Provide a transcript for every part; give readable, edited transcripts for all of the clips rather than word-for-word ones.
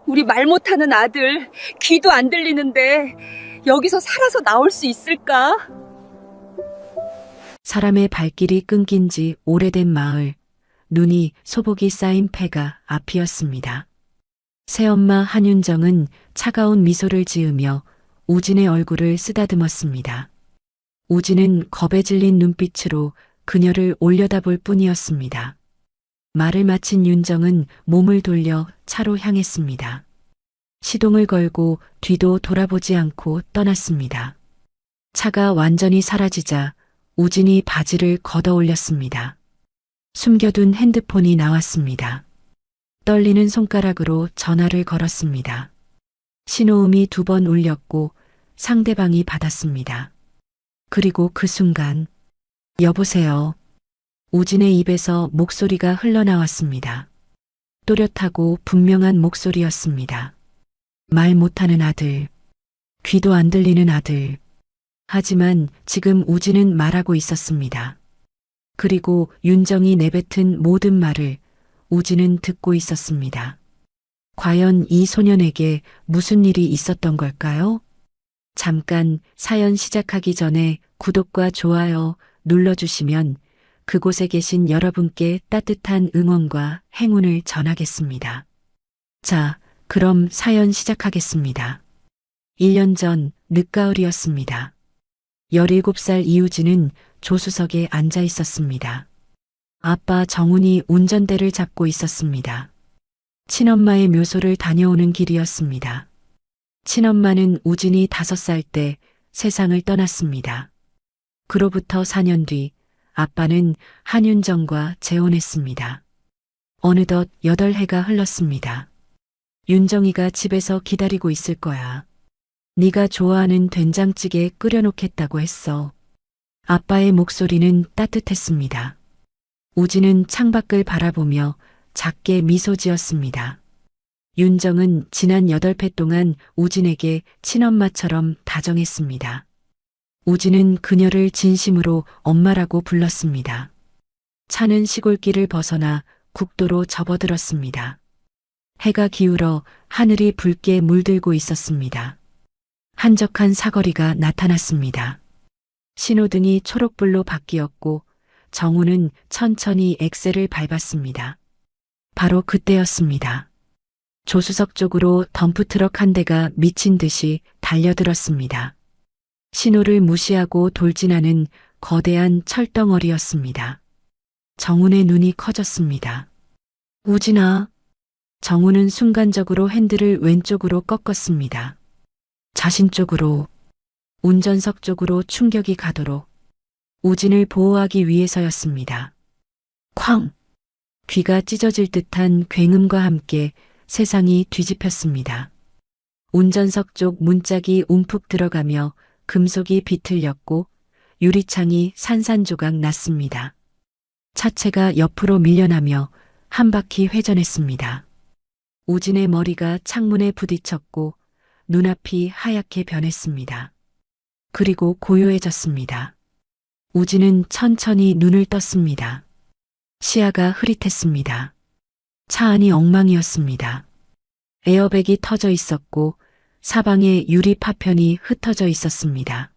우리 말 못하는 아들, 귀도 안 들리는데 여기서 살아서 나올 수 있을까? 사람의 발길이 끊긴 지 오래된 마을, 눈이 소복이 쌓인 폐가 앞이었습니다. 새엄마 한윤정은 차가운 미소를 지으며 우진의 얼굴을 쓰다듬었습니다. 우진은 겁에 질린 눈빛으로 그녀를 올려다볼 뿐이었습니다. 말을 마친 윤정은 몸을 돌려 차로 향했습니다. 시동을 걸고 뒤도 돌아보지 않고 떠났습니다. 차가 완전히 사라지자 우진이 바지를 걷어 올렸습니다. 숨겨둔 핸드폰이 나왔습니다. 떨리는 손가락으로 전화를 걸었습니다. 신호음이 2번 울렸고 상대방이 받았습니다. 그리고 그 순간, 여보세요. 우진의 입에서 목소리가 흘러나왔습니다. 또렷하고 분명한 목소리였습니다. 말 못하는 아들, 귀도 안 들리는 아들. 하지만 지금 우진은 말하고 있었습니다. 그리고 윤정이 내뱉은 모든 말을 우진은 듣고 있었습니다. 과연 이 소년에게 무슨 일이 있었던 걸까요? 잠깐 사연 시작하기 전에 구독과 좋아요 눌러주시면 그곳에 계신 여러분께 따뜻한 응원과 행운을 전하겠습니다. 자, 그럼 사연 시작하겠습니다. 1년 전 늦가을이었습니다. 17살 이우진은 조수석에 앉아 있었습니다. 아빠 정훈이 운전대를 잡고 있었습니다. 친엄마의 묘소를 다녀오는 길이었습니다. 친엄마는 우진이 5살 때 세상을 떠났습니다. 그로부터 4년 뒤 아빠는 한윤정과 재혼했습니다. 어느덧 8해가 흘렀습니다. 윤정이가 집에서 기다리고 있을 거야. 네가 좋아하는 된장찌개 끓여놓겠다고 했어. 아빠의 목소리는 따뜻했습니다. 우진은 창밖을 바라보며 작게 미소 지었습니다. 윤정은 지난 8회 동안 우진에게 친엄마처럼 다정했습니다. 우진은 그녀를 진심으로 엄마라고 불렀습니다. 차는 시골길을 벗어나 국도로 접어들었습니다. 해가 기울어 하늘이 붉게 물들고 있었습니다. 한적한 사거리가 나타났습니다. 신호등이 초록불로 바뀌었고 정우는 천천히 엑셀을 밟았습니다. 바로 그때였습니다. 조수석 쪽으로 덤프트럭 한 대가 미친 듯이 달려들었습니다. 신호를 무시하고 돌진하는 거대한 철덩어리였습니다. 정훈의 눈이 커졌습니다. 우진아. 정훈은 순간적으로 핸들을 왼쪽으로 꺾었습니다. 자신 쪽으로, 운전석 쪽으로 충격이 가도록 우진을 보호하기 위해서였습니다. 쾅! 귀가 찢어질 듯한 굉음과 함께 세상이 뒤집혔습니다. 운전석 쪽 문짝이 움푹 들어가며 금속이 비틀렸고 유리창이 산산조각 났습니다. 차체가 옆으로 밀려나며 한 바퀴 회전했습니다. 우진의 머리가 창문에 부딪혔고 눈앞이 하얗게 변했습니다. 그리고 고요해졌습니다. 우진은 천천히 눈을 떴습니다. 시야가 흐릿했습니다. 차 안이 엉망이었습니다. 에어백이 터져 있었고 사방에 유리 파편이 흩어져 있었습니다.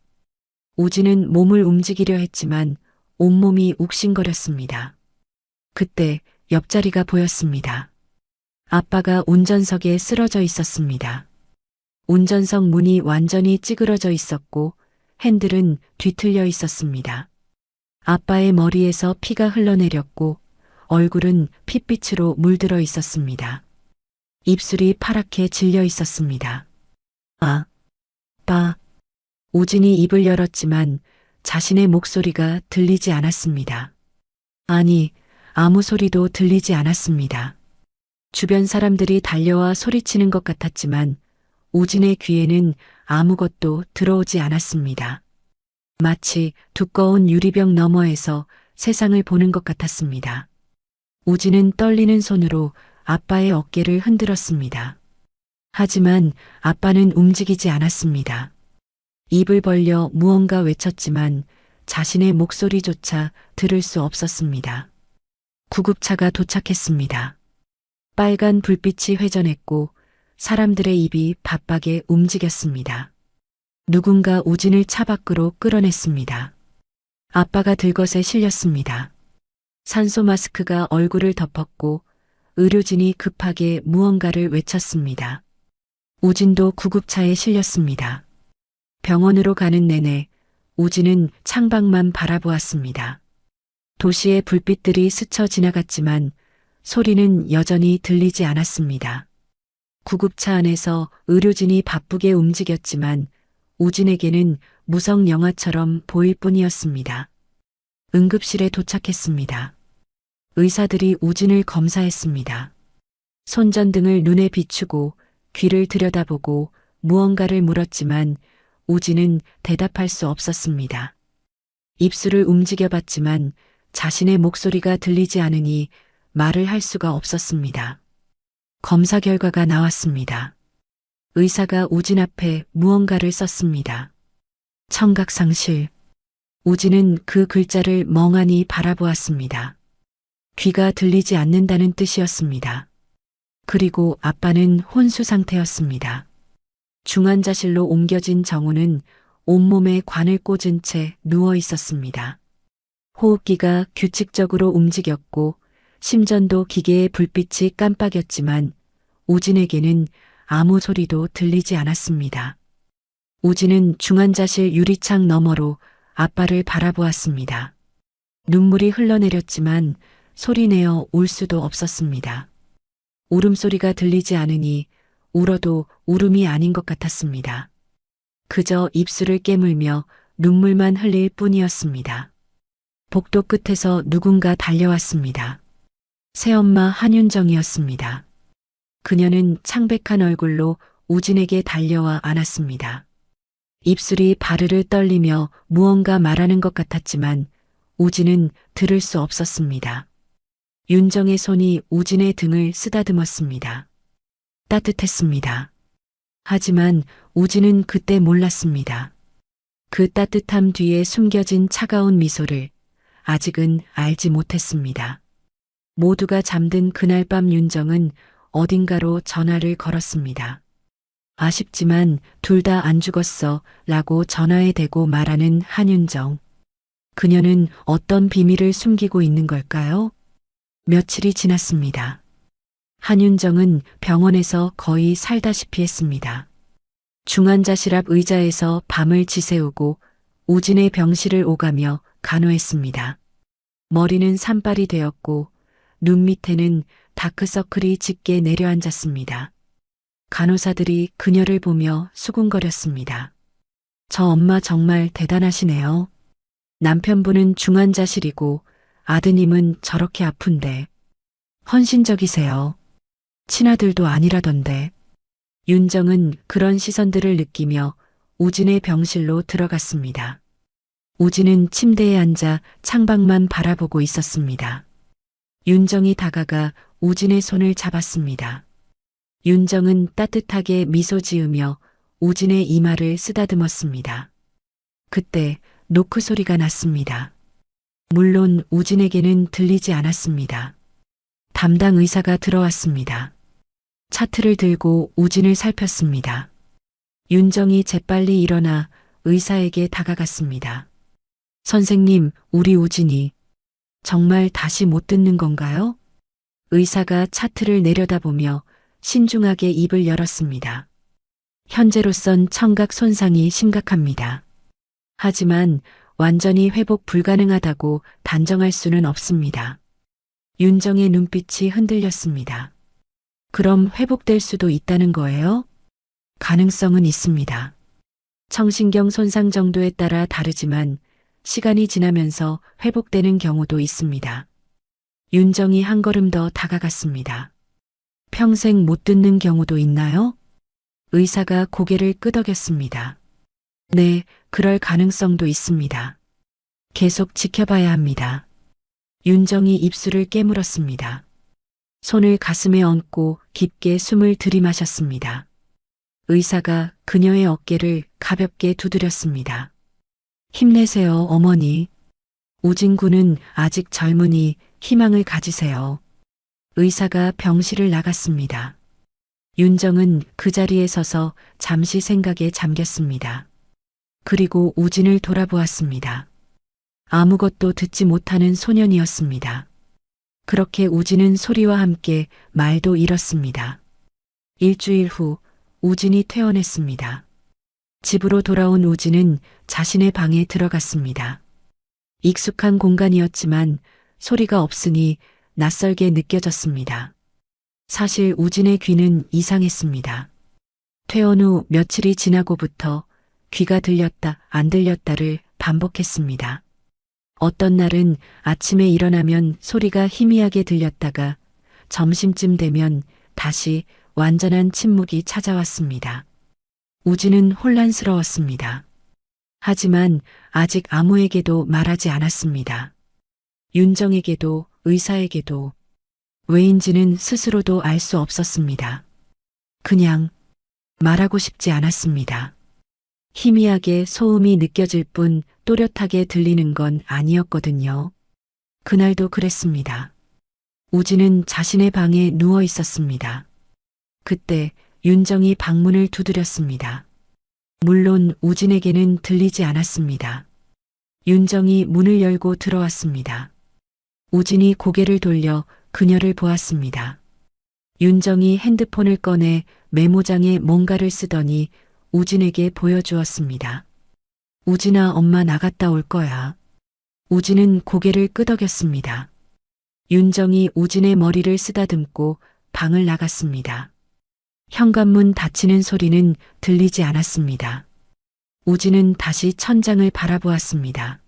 우진은 몸을 움직이려 했지만 온몸이 욱신거렸습니다. 그때 옆자리가 보였습니다. 아빠가 운전석에 쓰러져 있었습니다. 운전석 문이 완전히 찌그러져 있었고 핸들은 뒤틀려 있었습니다. 아빠의 머리에서 피가 흘러내렸고 얼굴은 핏빛으로 물들어 있었습니다. 입술이 파랗게 질려 있었습니다. 아빠. 우진이 입을 열었지만 자신의 목소리가 들리지 않았습니다. 아니, 아무 소리도 들리지 않았습니다. 주변 사람들이 달려와 소리치는 것 같았지만 우진의 귀에는 아무것도 들어오지 않았습니다. 마치 두꺼운 유리병 너머에서 세상을 보는 것 같았습니다. 우진은 떨리는 손으로 아빠의 어깨를 흔들었습니다. 하지만 아빠는 움직이지 않았습니다. 입을 벌려 무언가 외쳤지만 자신의 목소리조차 들을 수 없었습니다. 구급차가 도착했습니다. 빨간 불빛이 회전했고 사람들의 입이 바빠게 움직였습니다. 누군가 우진을 차 밖으로 끌어냈습니다. 아빠가 들것에 실렸습니다. 산소 마스크가 얼굴을 덮었고 의료진이 급하게 무언가를 외쳤습니다. 우진도 구급차에 실렸습니다. 병원으로 가는 내내 우진은 창밖만 바라보았습니다. 도시의 불빛들이 스쳐 지나갔지만 소리는 여전히 들리지 않았습니다. 구급차 안에서 의료진이 바쁘게 움직였지만 우진에게는 무성 영화처럼 보일 뿐이었습니다. 응급실에 도착했습니다. 의사들이 우진을 검사했습니다. 손전등을 눈에 비추고 귀를 들여다보고 무언가를 물었지만 우진은 대답할 수 없었습니다. 입술을 움직여봤지만 자신의 목소리가 들리지 않으니 말을 할 수가 없었습니다. 검사 결과가 나왔습니다. 의사가 우진 앞에 무언가를 썼습니다. 청각상실. 우진은 그 글자를 멍하니 바라보았습니다. 귀가 들리지 않는다는 뜻이었습니다. 그리고 아빠는 혼수 상태였습니다. 중환자실로 옮겨진 정우는 온몸에 관을 꽂은 채 누워 있었습니다. 호흡기가 규칙적으로 움직였고 심전도 기계의 불빛이 깜빡였지만 우진에게는 아무 소리도 들리지 않았습니다. 우진은 중환자실 유리창 너머로 아빠를 바라보았습니다. 눈물이 흘러내렸지만 소리내어 울 수도 없었습니다. 울음소리가 들리지 않으니 울어도 울음이 아닌 것 같았습니다. 그저 입술을 깨물며 눈물만 흘릴 뿐이었습니다. 복도 끝에서 누군가 달려왔습니다. 새엄마 한윤정이었습니다. 그녀는 창백한 얼굴로 우진에게 달려와 안았습니다. 입술이 바르르 떨리며 무언가 말하는 것 같았지만 우진은 들을 수 없었습니다. 윤정의 손이 우진의 등을 쓰다듬었습니다. 따뜻했습니다. 하지만 우진은 그때 몰랐습니다. 그 따뜻함 뒤에 숨겨진 차가운 미소를 아직은 알지 못했습니다. 모두가 잠든 그날 밤 윤정은 어딘가로 전화를 걸었습니다. 아쉽지만 둘 다 안 죽었어 라고 전화에 대고 말하는 한윤정. 그녀는 어떤 비밀을 숨기고 있는 걸까요? 며칠이 지났습니다. 한윤정은 병원에서 거의 살다시피 했습니다. 중환자실 앞 의자에서 밤을 지새우고 우진의 병실을 오가며 간호했습니다. 머리는 산발이 되었고 눈 밑에는 다크서클이 짙게 내려앉았습니다. 간호사들이 그녀를 보며 수군거렸습니다. 저 엄마 정말 대단하시네요. 남편분은 중환자실이고 아드님은 저렇게 아픈데 헌신적이세요. 친아들도 아니라던데. 윤정은 그런 시선들을 느끼며 우진의 병실로 들어갔습니다. 우진은 침대에 앉아 창밖만 바라보고 있었습니다. 윤정이 다가가 우진의 손을 잡았습니다. 윤정은 따뜻하게 미소 지으며 우진의 이마를 쓰다듬었습니다. 그때 노크 소리가 났습니다. 물론 우진에게는 들리지 않았습니다. 담당 의사가 들어왔습니다. 차트를 들고 우진을 살폈습니다. 윤정이 재빨리 일어나 의사에게 다가갔습니다. 선생님, 우리 우진이 정말 다시 못 듣는 건가요? 의사가 차트를 내려다보며 신중하게 입을 열었습니다. 현재로선 청각 손상이 심각합니다. 하지만 완전히 회복 불가능하다고 단정할 수는 없습니다. 윤정의 눈빛이 흔들렸습니다. 그럼 회복될 수도 있다는 거예요? 가능성은 있습니다. 청신경 손상 정도에 따라 다르지만 시간이 지나면서 회복되는 경우도 있습니다. 윤정이 한 걸음 더 다가갔습니다. 평생 못 듣는 경우도 있나요? 의사가 고개를 끄덕였습니다. 네, 그럴 가능성도 있습니다. 계속 지켜봐야 합니다. 윤정이 입술을 깨물었습니다. 손을 가슴에 얹고 깊게 숨을 들이마셨습니다. 의사가 그녀의 어깨를 가볍게 두드렸습니다. 힘내세요, 어머니. 우진 군은 아직 젊으니 희망을 가지세요. 의사가 병실을 나갔습니다. 윤정은 그 자리에 서서 잠시 생각에 잠겼습니다. 그리고 우진을 돌아보았습니다. 아무것도 듣지 못하는 소년이었습니다. 그렇게 우진은 소리와 함께 말도 잃었습니다. 일주일 후 우진이 퇴원했습니다. 집으로 돌아온 우진은 자신의 방에 들어갔습니다. 익숙한 공간이었지만 소리가 없으니 낯설게 느껴졌습니다. 사실 우진의 귀는 이상했습니다. 퇴원 후 며칠이 지나고부터 귀가 들렸다 안 들렸다를 반복했습니다. 어떤 날은 아침에 일어나면 소리가 희미하게 들렸다가 점심쯤 되면 다시 완전한 침묵이 찾아왔습니다. 우진은 혼란스러웠습니다. 하지만 아직 아무에게도 말하지 않았습니다. 윤정에게도 의사에게도 왜인지는 스스로도 알 수 없었습니다. 그냥 말하고 싶지 않았습니다. 희미하게 소음이 느껴질 뿐 또렷하게 들리는 건 아니었거든요. 그날도 그랬습니다. 우진은 자신의 방에 누워 있었습니다. 그때 윤정이 방문을 두드렸습니다. 물론 우진에게는 들리지 않았습니다. 윤정이 문을 열고 들어왔습니다. 우진이 고개를 돌려 그녀를 보았습니다. 윤정이 핸드폰을 꺼내 메모장에 뭔가를 쓰더니 우진에게 보여주었습니다. 우진아, 엄마 나갔다 올 거야. 우진은 고개를 끄덕였습니다. 윤정이 우진의 머리를 쓰다듬고 방을 나갔습니다. 현관문 닫히는 소리는 들리지 않았습니다. 우진은 다시 천장을 바라보았습니다.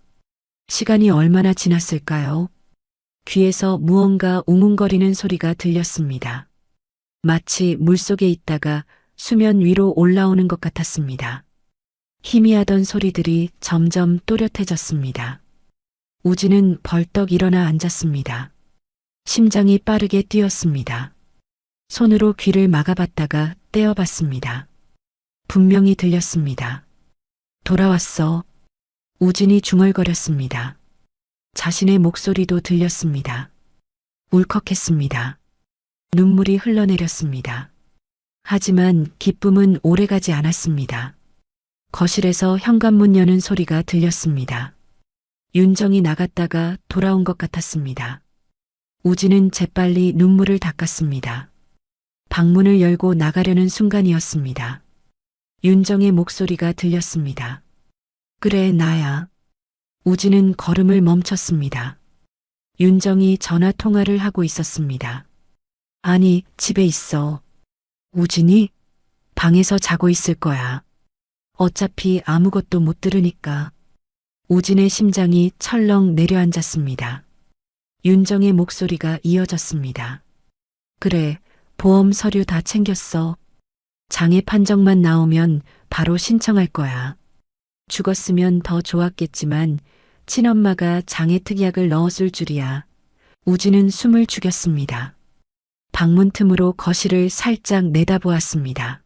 시간이 얼마나 지났을까요? 귀에서 무언가 웅웅거리는 소리가 들렸습니다. 마치 물속에 있다가 수면 위로 올라오는 것 같았습니다. 희미하던 소리들이 점점 또렷해졌습니다. 우진은 벌떡 일어나 앉았습니다. 심장이 빠르게 뛰었습니다. 손으로 귀를 막아봤다가 떼어봤습니다. 분명히 들렸습니다. 돌아왔어. 우진이 중얼거렸습니다. 자신의 목소리도 들렸습니다. 울컥했습니다. 눈물이 흘러내렸습니다. 하지만 기쁨은 오래가지 않았습니다. 거실에서 현관문 여는 소리가 들렸습니다. 윤정이 나갔다가 돌아온 것 같았습니다. 우진은 재빨리 눈물을 닦았습니다. 방문을 열고 나가려는 순간이었습니다. 윤정의 목소리가 들렸습니다. 그래, 나야. 우진은 걸음을 멈췄습니다. 윤정이 전화 통화를 하고 있었습니다. 아니, 집에 있어. 우진이? 방에서 자고 있을 거야. 어차피 아무것도 못 들으니까. 우진의 심장이 철렁 내려앉았습니다. 윤정의 목소리가 이어졌습니다. 그래, 보험 서류 다 챙겼어. 장애 판정만 나오면 바로 신청할 거야. 죽었으면 더 좋았겠지만 친엄마가 장애 특약을 넣었을 줄이야. 우진은 숨을 죽였습니다. 방문 틈으로 거실을 살짝 내다보았습니다.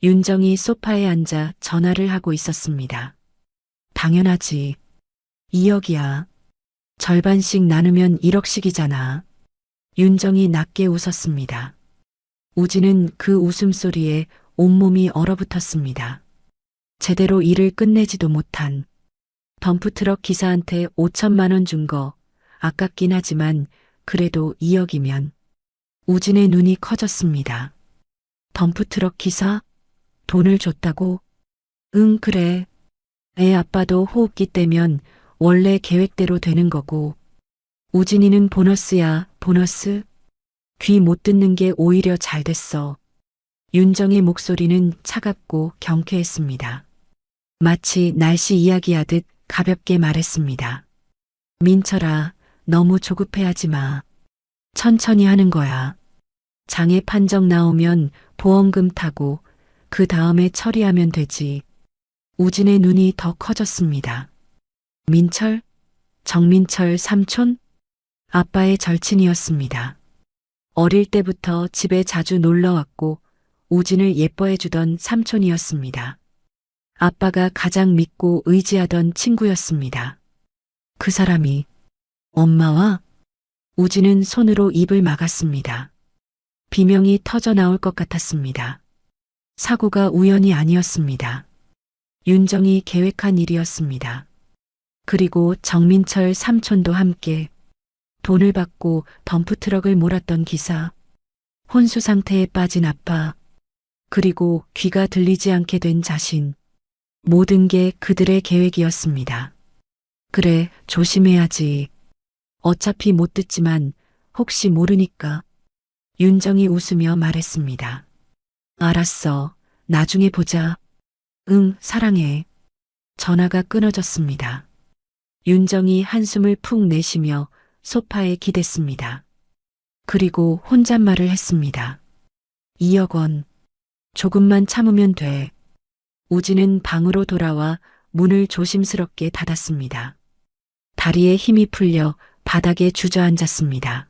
윤정이 소파에 앉아 전화를 하고 있었습니다. 당연하지. 2억이야. 절반씩 나누면 1억씩이잖아. 윤정이 낮게 웃었습니다. 우진은 그 웃음소리에 온몸이 얼어붙었습니다. 제대로 일을 끝내지도 못한 덤프트럭 기사한테 5천만 원 준 거 아깝긴 하지만 그래도 2억이면 우진의 눈이 커졌습니다. 덤프트럭 기사? 돈을 줬다고? 응, 그래. 애 아빠도 호흡기 떼면 원래 계획대로 되는 거고. 우진이는 보너스야, 보너스? 귀 못 듣는 게 오히려 잘 됐어. 윤정의 목소리는 차갑고 경쾌했습니다. 마치 날씨 이야기하듯 가볍게 말했습니다. 민철아, 너무 조급해하지 마. 천천히 하는 거야. 장애 판정 나오면 보험금 타고 그 다음에 처리하면 되지. 우진의 눈이 더 커졌습니다. 민철? 정민철 삼촌? 아빠의 절친이었습니다. 어릴 때부터 집에 자주 놀러 왔고 우진을 예뻐해주던 삼촌이었습니다. 아빠가 가장 믿고 의지하던 친구였습니다. 그 사람이 엄마와? 우진은 손으로 입을 막았습니다. 비명이 터져 나올 것 같았습니다. 사고가 우연이 아니었습니다. 윤정이 계획한 일이었습니다. 그리고 정민철 삼촌도 함께 돈을 받고 덤프트럭을 몰았던 기사, 혼수 상태에 빠진 아빠, 그리고 귀가 들리지 않게 된 자신, 모든 게 그들의 계획이었습니다. 그래, 조심해야지. 어차피 못 듣지만 혹시 모르니까. 윤정이 웃으며 말했습니다. 알았어. 나중에 보자. 응, 사랑해. 전화가 끊어졌습니다. 윤정이 한숨을 푹 내쉬며 소파에 기댔습니다. 그리고 혼잣말을 했습니다. 2억 원. 조금만 참으면 돼. 우진은 방으로 돌아와 문을 조심스럽게 닫았습니다. 다리에 힘이 풀려 바닥에 주저앉았습니다.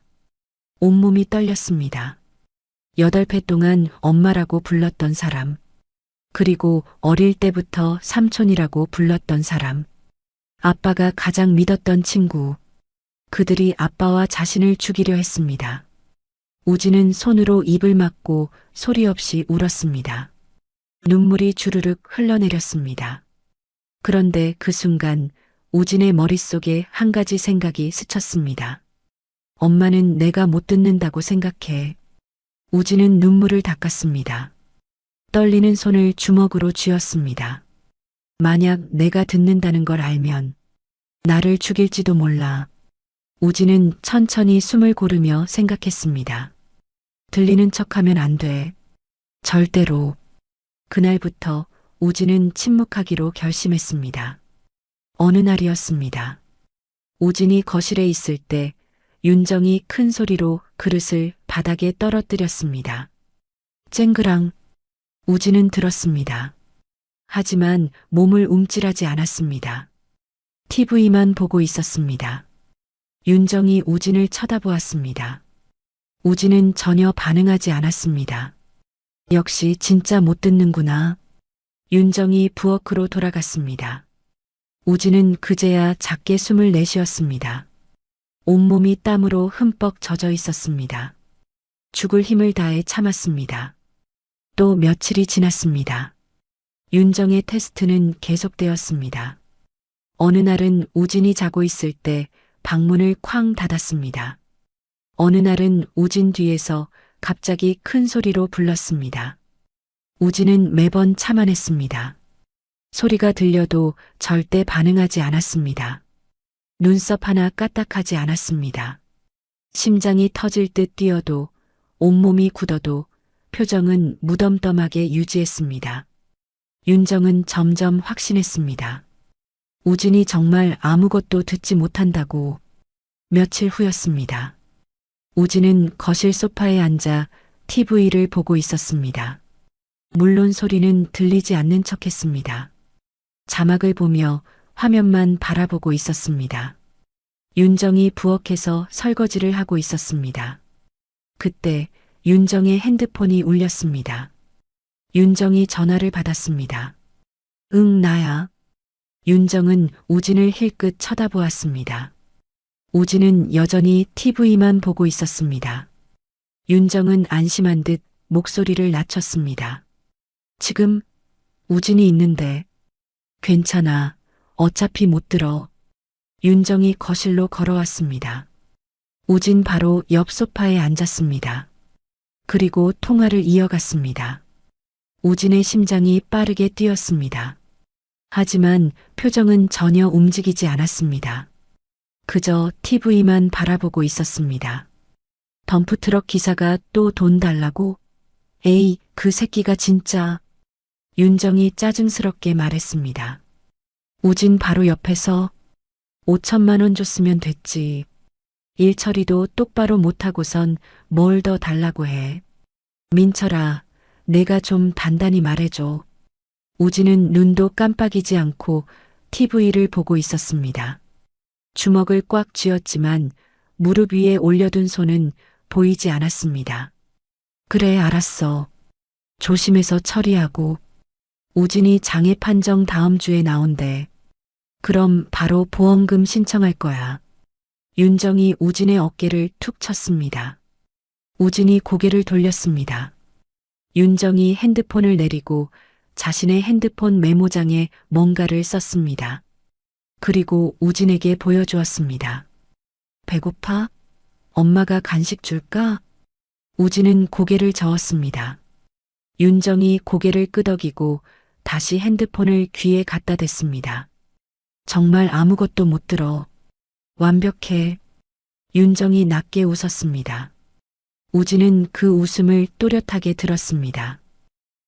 온몸이 떨렸습니다. 8회 동안 엄마라고 불렀던 사람, 그리고 어릴 때부터 삼촌이라고 불렀던 사람, 아빠가 가장 믿었던 친구, 그들이 아빠와 자신을 죽이려 했습니다. 우진은 손으로 입을 막고 소리 없이 울었습니다. 눈물이 주르륵 흘러내렸습니다. 그런데 그 순간 우진의 머릿속에 한 가지 생각이 스쳤습니다. 엄마는 내가 못 듣는다고 생각해. 우진은 눈물을 닦았습니다. 떨리는 손을 주먹으로 쥐었습니다. 만약 내가 듣는다는 걸 알면 나를 죽일지도 몰라. 우진은 천천히 숨을 고르며 생각했습니다. 들리는 척하면 안 돼. 절대로. 그날부터 우진은 침묵하기로 결심했습니다. 어느 날이었습니다. 우진이 거실에 있을 때 윤정이 큰 소리로 그릇을 바닥에 떨어뜨렸습니다. 쨍그랑. 우진은 들었습니다. 하지만 몸을 움찔하지 않았습니다. TV만 보고 있었습니다. 윤정이 우진을 쳐다보았습니다. 우진은 전혀 반응하지 않았습니다. 역시 진짜 못 듣는구나. 윤정이 부엌으로 돌아갔습니다. 우진은 그제야 작게 숨을 내쉬었습니다. 온몸이 땀으로 흠뻑 젖어 있었습니다. 죽을 힘을 다해 참았습니다. 또 며칠이 지났습니다. 윤정의 테스트는 계속되었습니다. 어느 날은 우진이 자고 있을 때 방문을 쾅 닫았습니다. 어느 날은 우진 뒤에서 갑자기 큰 소리로 불렀습니다. 우진은 매번 참아냈습니다. 소리가 들려도 절대 반응하지 않았습니다. 눈썹 하나 까딱하지 않았습니다. 심장이 터질 듯 뛰어도 온몸이 굳어도 표정은 무덤덤하게 유지했습니다. 윤정은 점점 확신했습니다. 우진이 정말 아무것도 듣지 못한다고. 며칠 후였습니다. 우진은 거실 소파에 앉아 TV를 보고 있었습니다. 물론 소리는 들리지 않는 척했습니다. 자막을 보며 화면만 바라보고 있었습니다. 윤정이 부엌에서 설거지를 하고 있었습니다. 그때 윤정의 핸드폰이 울렸습니다. 윤정이 전화를 받았습니다. 응, 나야. 윤정은 우진을 힐끗 쳐다보았습니다. 우진은 여전히 TV만 보고 있었습니다. 윤정은 안심한 듯 목소리를 낮췄습니다. 지금 우진이 있는데. 괜찮아. 어차피 못 들어. 윤정이 거실로 걸어왔습니다. 우진 바로 옆 소파에 앉았습니다. 그리고 통화를 이어갔습니다. 우진의 심장이 빠르게 뛰었습니다. 하지만 표정은 전혀 움직이지 않았습니다. 그저 TV만 바라보고 있었습니다. 덤프트럭 기사가 또 돈 달라고? 에이, 그 새끼가 진짜. 윤정이 짜증스럽게 말했습니다. 우진 바로 옆에서 5천만 원 줬으면 됐지. 일 처리도 똑바로 못하고선 뭘 더 달라고 해. 민철아, 내가 좀 단단히 말해줘. 우진은 눈도 깜빡이지 않고 TV를 보고 있었습니다. 주먹을 꽉 쥐었지만 무릎 위에 올려둔 손은 보이지 않았습니다. 그래, 알았어. 조심해서 처리하고. 우진이 장애 판정 다음 주에 나온대. 그럼 바로 보험금 신청할 거야. 윤정이 우진의 어깨를 툭 쳤습니다. 우진이 고개를 돌렸습니다. 윤정이 핸드폰을 내리고 자신의 핸드폰 메모장에 뭔가를 썼습니다. 그리고 우진에게 보여주었습니다. 배고파? 엄마가 간식 줄까? 우진은 고개를 저었습니다. 윤정이 고개를 끄덕이고 다시 핸드폰을 귀에 갖다 댔습니다. 정말 아무것도 못 들어. 완벽해. 윤정이 낮게 웃었습니다. 우진은 그 웃음을 또렷하게 들었습니다.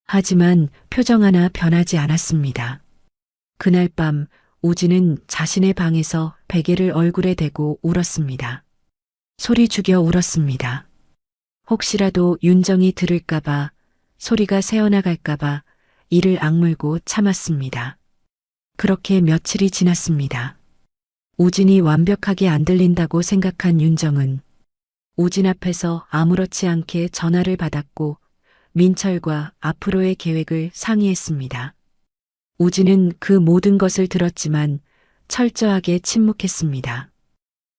하지만 표정 하나 변하지 않았습니다. 그날 밤 우진은 자신의 방에서 베개를 얼굴에 대고 울었습니다. 소리 죽여 울었습니다. 혹시라도 윤정이 들을까봐, 소리가 새어나갈까봐 이를 악물고 참았습니다. 그렇게 며칠이 지났습니다. 우진이 완벽하게 안 들린다고 생각한 윤정은 우진 앞에서 아무렇지 않게 전화를 받았고 민철과 앞으로의 계획을 상의했습니다. 우진은 그 모든 것을 들었지만 철저하게 침묵했습니다.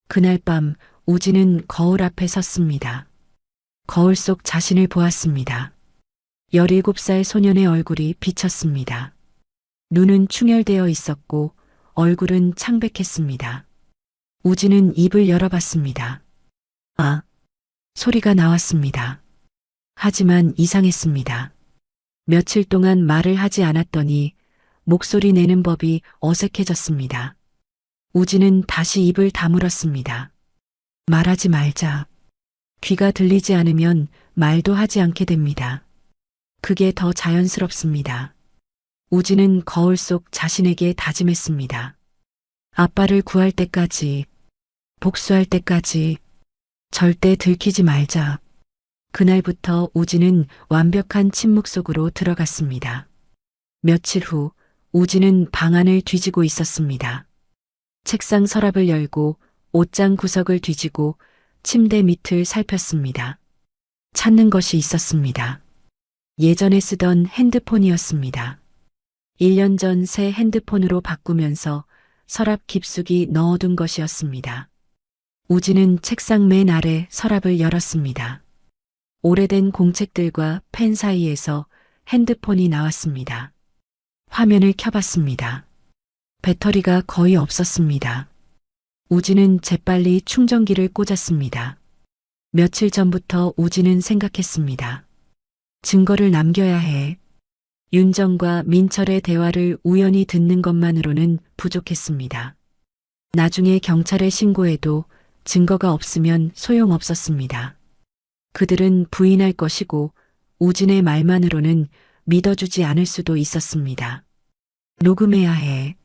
그날 밤 우진은 거울 앞에 섰습니다. 거울 속 자신을 보았습니다. 17살 소년의 얼굴이 비쳤습니다. 눈은 충혈되어 있었고 얼굴은 창백했습니다. 우진은 입을 열어봤습니다. 아! 소리가 나왔습니다. 하지만 이상했습니다. 며칠 동안 말을 하지 않았더니 목소리 내는 법이 어색해졌습니다. 우진은 다시 입을 다물었습니다. 말하지 말자. 귀가 들리지 않으면 말도 하지 않게 됩니다. 그게 더 자연스럽습니다. 우진은 거울 속 자신에게 다짐했습니다. 아빠를 구할 때까지, 복수할 때까지 절대 들키지 말자. 그날부터 우진은 완벽한 침묵 속으로 들어갔습니다. 며칠 후 우진은 방안을 뒤지고 있었습니다. 책상 서랍을 열고 옷장 구석을 뒤지고 침대 밑을 살폈습니다. 찾는 것이 있었습니다. 예전에 쓰던 핸드폰이었습니다. 1년 전 새 핸드폰으로 바꾸면서 서랍 깊숙이 넣어둔 것이었습니다. 우진은 책상 맨 아래 서랍을 열었습니다. 오래된 공책들과 펜 사이에서 핸드폰이 나왔습니다. 화면을 켜봤습니다. 배터리가 거의 없었습니다. 우진은 재빨리 충전기를 꽂았습니다. 며칠 전부터 우진은 생각했습니다. 증거를 남겨야 해. 윤정과 민철의 대화를 우연히 듣는 것만으로는 부족했습니다. 나중에 경찰에 신고해도 증거가 없으면 소용없었습니다. 그들은 부인할 것이고 우진의 말만으로는 믿어주지 않을 수도 있었습니다. 녹음해야 해.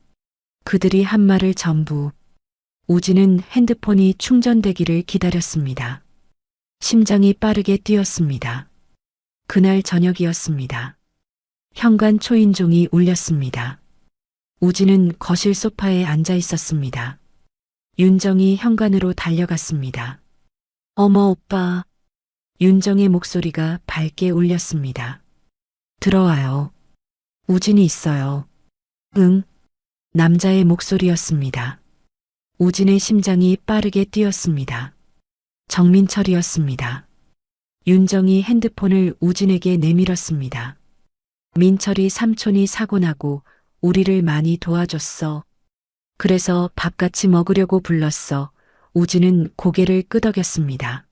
그들이 한 말을 전부. 우진은 핸드폰이 충전되기를 기다렸습니다. 심장이 빠르게 뛰었습니다. 그날 저녁이었습니다. 현관 초인종이 울렸습니다. 우진은 거실 소파에 앉아 있었습니다. 윤정이 현관으로 달려갔습니다. 어머 오빠. 윤정의 목소리가 밝게 울렸습니다. 들어와요. 우진이 있어요. 응. 남자의 목소리였습니다. 우진의 심장이 빠르게 뛰었습니다. 정민철이었습니다. 윤정이 핸드폰을 우진에게 내밀었습니다. 민철이 삼촌이 사고 나고 우리를 많이 도와줬어. 그래서 밥 같이 먹으려고 불렀어. 우진은 고개를 끄덕였습니다.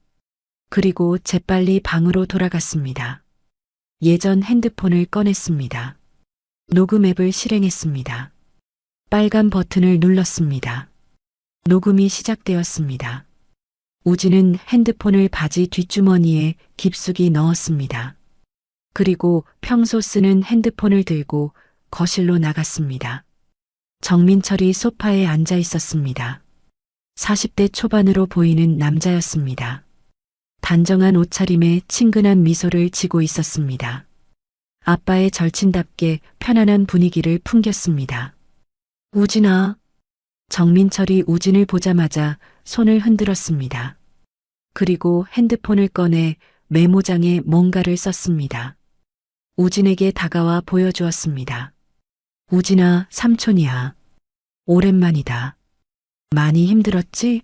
그리고 재빨리 방으로 돌아갔습니다. 예전 핸드폰을 꺼냈습니다. 녹음 앱을 실행했습니다. 빨간 버튼을 눌렀습니다. 녹음이 시작되었습니다. 우진은 핸드폰을 바지 뒷주머니에 깊숙이 넣었습니다. 그리고 평소 쓰는 핸드폰을 들고 거실로 나갔습니다. 정민철이 소파에 앉아 있었습니다. 40대 초반으로 보이는 남자였습니다. 단정한 옷차림에 친근한 미소를 지고 있었습니다. 아빠의 절친답게 편안한 분위기를 풍겼습니다. 우진아. 정민철이 우진을 보자마자 손을 흔들었습니다. 그리고 핸드폰을 꺼내 메모장에 뭔가를 썼습니다. 우진에게 다가와 보여주었습니다. 우진아, 삼촌이야. 오랜만이다. 많이 힘들었지?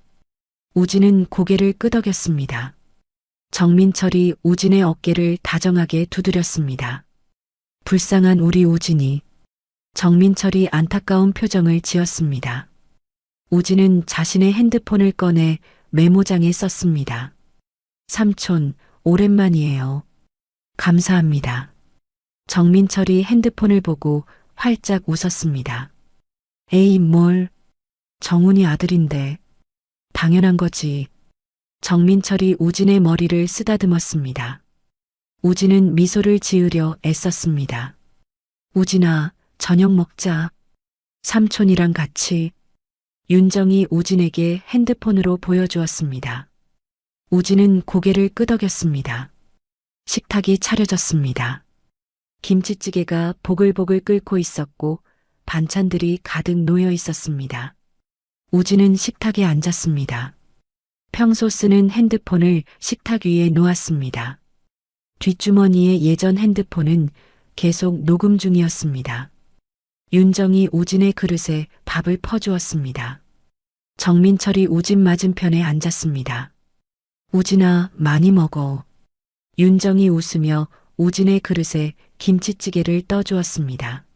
우진은 고개를 끄덕였습니다. 정민철이 우진의 어깨를 다정하게 두드렸습니다. 불쌍한 우리 우진이. 정민철이 안타까운 표정을 지었습니다. 우진은 자신의 핸드폰을 꺼내 메모장에 썼습니다. 삼촌, 오랜만이에요. 감사합니다. 정민철이 핸드폰을 보고 활짝 웃었습니다. 에이, 뭘. 정훈이 아들인데. 당연한 거지. 정민철이 우진의 머리를 쓰다듬었습니다. 우진은 미소를 지으려 애썼습니다. 우진아, 저녁 먹자. 삼촌이랑 같이. 윤정이 우진에게 핸드폰으로 보여주었습니다. 우진은 고개를 끄덕였습니다. 식탁이 차려졌습니다. 김치찌개가 보글보글 끓고 있었고 반찬들이 가득 놓여 있었습니다. 우진은 식탁에 앉았습니다. 평소 쓰는 핸드폰을 식탁 위에 놓았습니다. 뒷주머니의 예전 핸드폰은 계속 녹음 중이었습니다. 윤정이 우진의 그릇에 밥을 퍼주었습니다. 정민철이 우진 맞은편에 앉았습니다. 우진아, 많이 먹어. 윤정이 웃으며 우진의 그릇에 김치찌개를 떠주었습니다.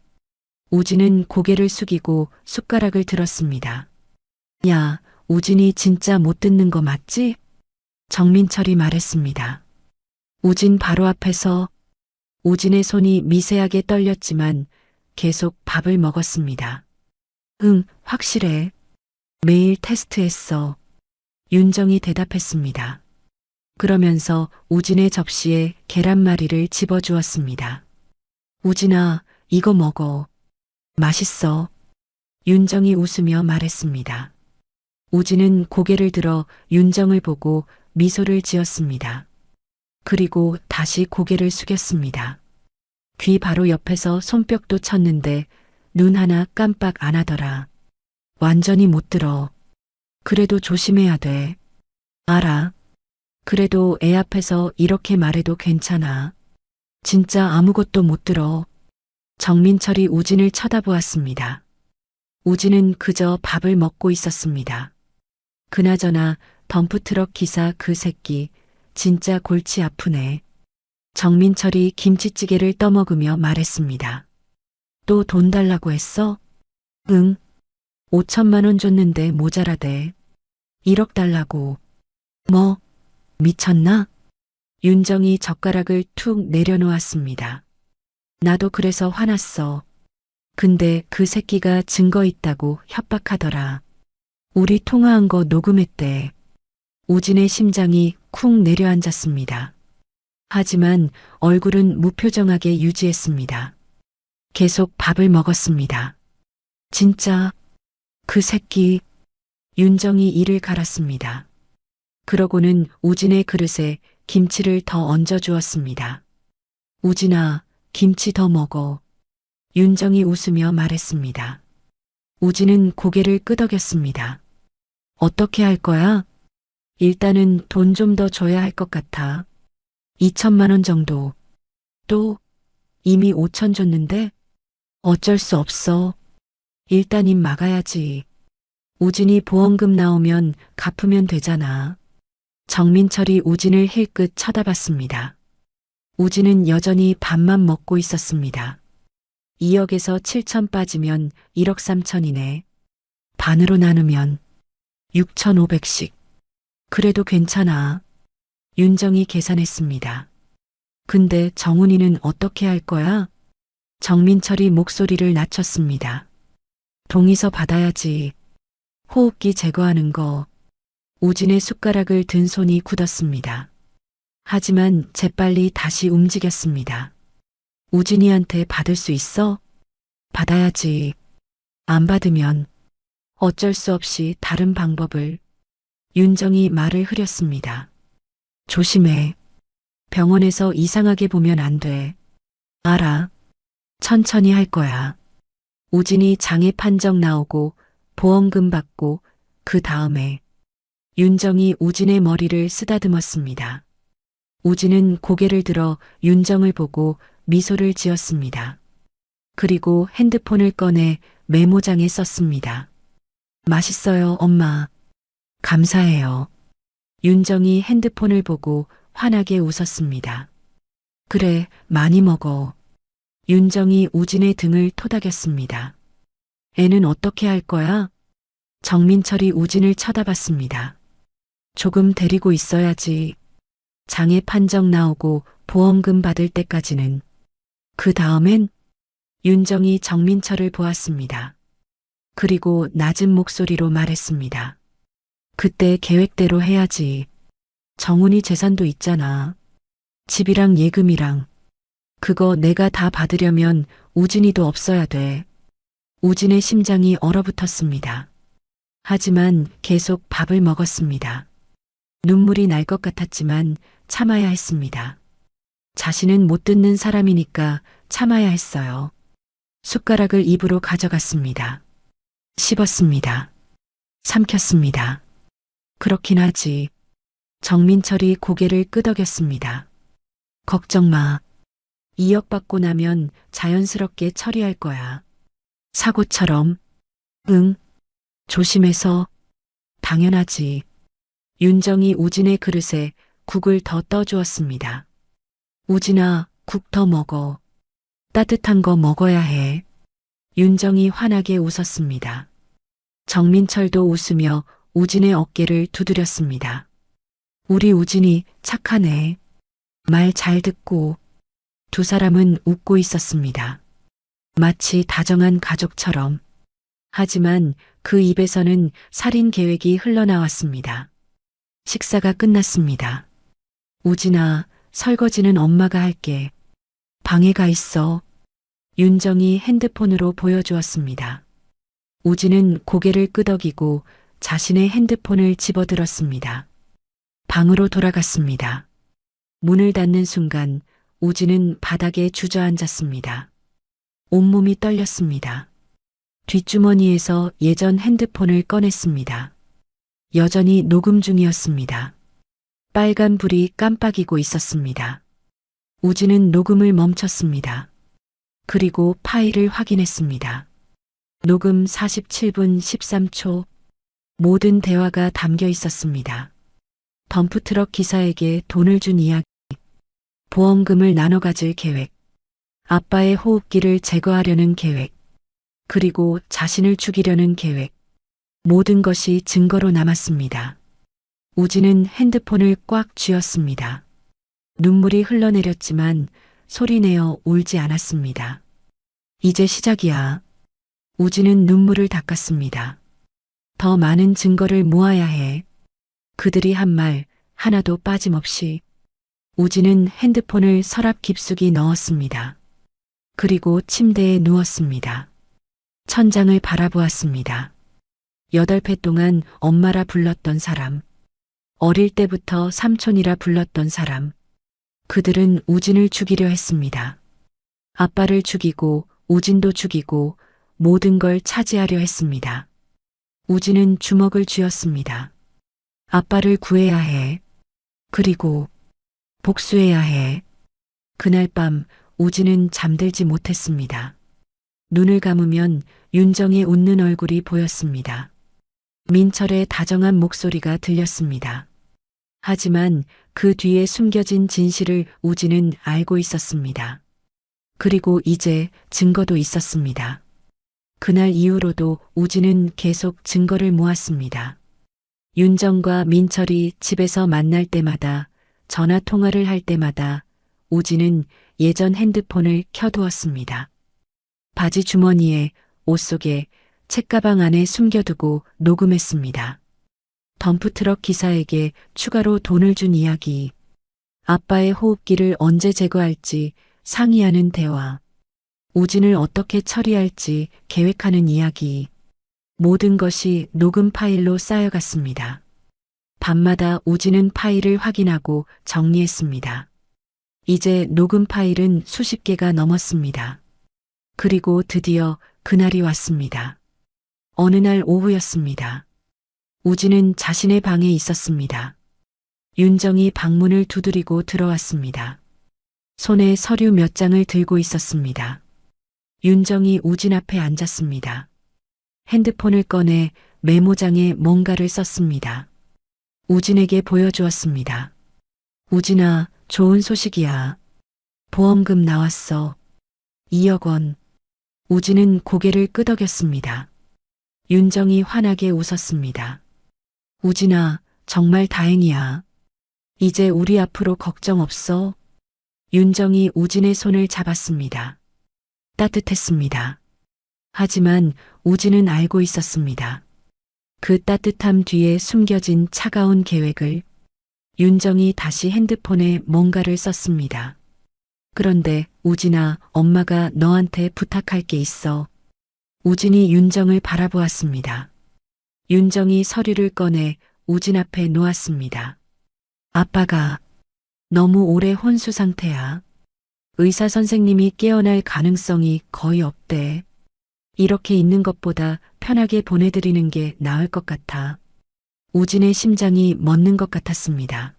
우진은 고개를 숙이고 숟가락을 들었습니다. 야, 우진이 진짜 못 듣는 거 맞지? 정민철이 말했습니다. 우진 바로 앞에서. 우진의 손이 미세하게 떨렸지만 계속 밥을 먹었습니다. 응, 확실해. 매일 테스트했어. 윤정이 대답했습니다. 그러면서 우진의 접시에 계란말이를 집어주었습니다. 우진아, 이거 먹어. 맛있어. 윤정이 웃으며 말했습니다. 우진은 고개를 들어 윤정을 보고 미소를 지었습니다. 그리고 다시 고개를 숙였습니다. 귀 바로 옆에서 손뼉도 쳤는데 눈 하나 깜빡 안 하더라. 완전히 못 들어. 그래도 조심해야 돼. 알아. 그래도 애 앞에서 이렇게 말해도 괜찮아. 진짜 아무것도 못 들어. 정민철이 우진을 쳐다보았습니다. 우진은 그저 밥을 먹고 있었습니다. 그나저나 덤프트럭 기사 그 새끼 진짜 골치 아프네. 정민철이 김치찌개를 떠먹으며 말했습니다. 또 돈 달라고 했어? 응. 5천만 원 줬는데 모자라대. 1억 달라고. 뭐, 미쳤나? 윤정이 젓가락을 툭 내려놓았습니다. 나도 그래서 화났어. 근데 그 새끼가 증거 있다고 협박하더라. 우리 통화한 거 녹음했대. 우진의 심장이 쿵 내려앉았습니다. 하지만 얼굴은 무표정하게 유지했습니다. 계속 밥을 먹었습니다. 진짜 그 새끼. 윤정이 이를 갈았습니다. 그러고는 우진의 그릇에 김치를 더 얹어 주었습니다. 우진아, 김치 더 먹어. 윤정이 웃으며 말했습니다. 우진은 고개를 끄덕였습니다. 어떻게 할 거야? 일단은 돈 좀 더 줘야 할 것 같아. 2천만 원 정도. 또 이미 5천 줬는데? 어쩔 수 없어. 일단 입 막아야지. 우진이 보험금 나오면 갚으면 되잖아. 정민철이 우진을 힐끗 쳐다봤습니다. 우진은 여전히 밥만 먹고 있었습니다. 2억에서 7천 빠지면 1억 3천이네. 반으로 나누면 6,500씩. 그래도 괜찮아. 윤정이 계산했습니다. 근데 정훈이는 어떻게 할 거야? 정민철이 목소리를 낮췄습니다. 동의서 받아야지. 호흡기 제거하는 거. 우진의 숟가락을 든 손이 굳었습니다. 하지만 재빨리 다시 움직였습니다. 우진이한테 받을 수 있어? 받아야지. 안 받으면 어쩔 수 없이 다른 방법을. 윤정이 말을 흐렸습니다. 조심해. 병원에서 이상하게 보면 안 돼. 알아. 천천히 할 거야. 우진이 장애 판정 나오고 보험금 받고 그 다음에 윤정이 우진의 머리를 쓰다듬었습니다. 우진은 고개를 들어 윤정을 보고 미소를 지었습니다. 그리고 핸드폰을 꺼내 메모장에 썼습니다. 맛있어요, 엄마. 감사해요. 윤정이 핸드폰을 보고 환하게 웃었습니다. 그래, 많이 먹어. 윤정이 우진의 등을 토닥였습니다. 애는 어떻게 할 거야? 정민철이 우진을 쳐다봤습니다. 조금 데리고 있어야지. 장애 판정 나오고 보험금 받을 때까지는. 그 다음엔 윤정이 정민철을 보았습니다. 그리고 낮은 목소리로 말했습니다. 그때 계획대로 해야지. 정훈이 재산도 있잖아. 집이랑 예금이랑. 그거 내가 다 받으려면 우진이도 없어야 돼. 우진의 심장이 얼어붙었습니다. 하지만 계속 밥을 먹었습니다. 눈물이 날 것 같았지만 참아야 했습니다. 자신은 못 듣는 사람이니까 참아야 했어요. 숟가락을 입으로 가져갔습니다. 씹었습니다. 삼켰습니다. 그렇긴 하지. 정민철이 고개를 끄덕였습니다. 걱정 마. 2억 받고 나면 자연스럽게 처리할 거야. 사고처럼. 응. 조심해서. 당연하지. 윤정이 우진의 그릇에 국을 더 떠주었습니다. 우진아, 국 더 먹어. 따뜻한 거 먹어야 해. 윤정이 환하게 웃었습니다. 정민철도 웃으며 우진의 어깨를 두드렸습니다. 우리 우진이 착하네. 말 잘 듣고. 두 사람은 웃고 있었습니다. 마치 다정한 가족처럼. 하지만 그 입에서는 살인 계획이 흘러나왔습니다. 식사가 끝났습니다. 우진아, 설거지는 엄마가 할게. 방에 가 있어. 윤정이 핸드폰으로 보여주었습니다. 우진은 고개를 끄덕이고 자신의 핸드폰을 집어들었습니다. 방으로 돌아갔습니다. 문을 닫는 순간 우진은 바닥에 주저앉았습니다. 온몸이 떨렸습니다. 뒷주머니에서 예전 핸드폰을 꺼냈습니다. 여전히 녹음 중이었습니다. 빨간 불이 깜빡이고 있었습니다. 우진은 녹음을 멈췄습니다. 그리고 파일을 확인했습니다. 녹음 47분 13초. 모든 대화가 담겨 있었습니다. 덤프트럭 기사에게 돈을 준 이야기. 보험금을 나눠 가질 계획. 아빠의 호흡기를 제거하려는 계획. 그리고 자신을 죽이려는 계획. 모든 것이 증거로 남았습니다. 우진은 핸드폰을 꽉 쥐었습니다. 눈물이 흘러내렸지만 소리내어 울지 않았습니다. 이제 시작이야. 우진은 눈물을 닦았습니다. 더 많은 증거를 모아야 해. 그들이 한 말 하나도 빠짐없이. 우진은 핸드폰을 서랍 깊숙이 넣었습니다. 그리고 침대에 누웠습니다. 천장을 바라보았습니다. 8회 동안 엄마라 불렀던 사람. 어릴 때부터 삼촌이라 불렀던 사람. 그들은 우진을 죽이려 했습니다. 아빠를 죽이고 우진도 죽이고 모든 걸 차지하려 했습니다. 우진은 주먹을 쥐었습니다. 아빠를 구해야 해. 그리고 복수해야 해. 그날 밤 우진은 잠들지 못했습니다. 눈을 감으면 윤정의 웃는 얼굴이 보였습니다. 민철의 다정한 목소리가 들렸습니다. 하지만 그 뒤에 숨겨진 진실을 우진은 알고 있었습니다. 그리고 이제 증거도 있었습니다. 그날 이후로도 우진은 계속 증거를 모았습니다. 윤정과 민철이 집에서 만날 때마다, 전화 통화를 할 때마다 우진은 예전 핸드폰을 켜두었습니다. 바지 주머니에, 옷 속에, 책가방 안에 숨겨두고 녹음했습니다. 덤프트럭 기사에게 추가로 돈을 준 이야기, 아빠의 호흡기를 언제 제거할지 상의하는 대화, 우진을 어떻게 처리할지 계획하는 이야기, 모든 것이 녹음 파일로 쌓여갔습니다. 밤마다 우진은 파일을 확인하고 정리했습니다. 이제 녹음 파일은 수십 개가 넘었습니다. 그리고 드디어 그날이 왔습니다. 어느 날 오후였습니다. 우진은 자신의 방에 있었습니다. 윤정이 방문을 두드리고 들어왔습니다. 손에 서류 몇 장을 들고 있었습니다. 윤정이 우진 앞에 앉았습니다. 핸드폰을 꺼내 메모장에 뭔가를 썼습니다. 우진에게 보여주었습니다. 우진아, 좋은 소식이야. 보험금 나왔어. 2억 원. 우진은 고개를 끄덕였습니다. 윤정이 환하게 웃었습니다. 우진아, 정말 다행이야. 이제 우리 앞으로 걱정 없어. 윤정이 우진의 손을 잡았습니다. 따뜻했습니다. 하지만 우진은 알고 있었습니다. 그 따뜻함 뒤에 숨겨진 차가운 계획을. 윤정이 다시 핸드폰에 뭔가를 썼습니다. 그런데 우진아, 엄마가 너한테 부탁할 게 있어. 우진이 윤정을 바라보았습니다. 윤정이 서류를 꺼내 우진 앞에 놓았습니다. 아빠가 너무 오래 혼수 상태야. 의사 선생님이 깨어날 가능성이 거의 없대. 이렇게 있는 것보다 편하게 보내드리는 게 나을 것 같아. 우진의 심장이 멎는 것 같았습니다.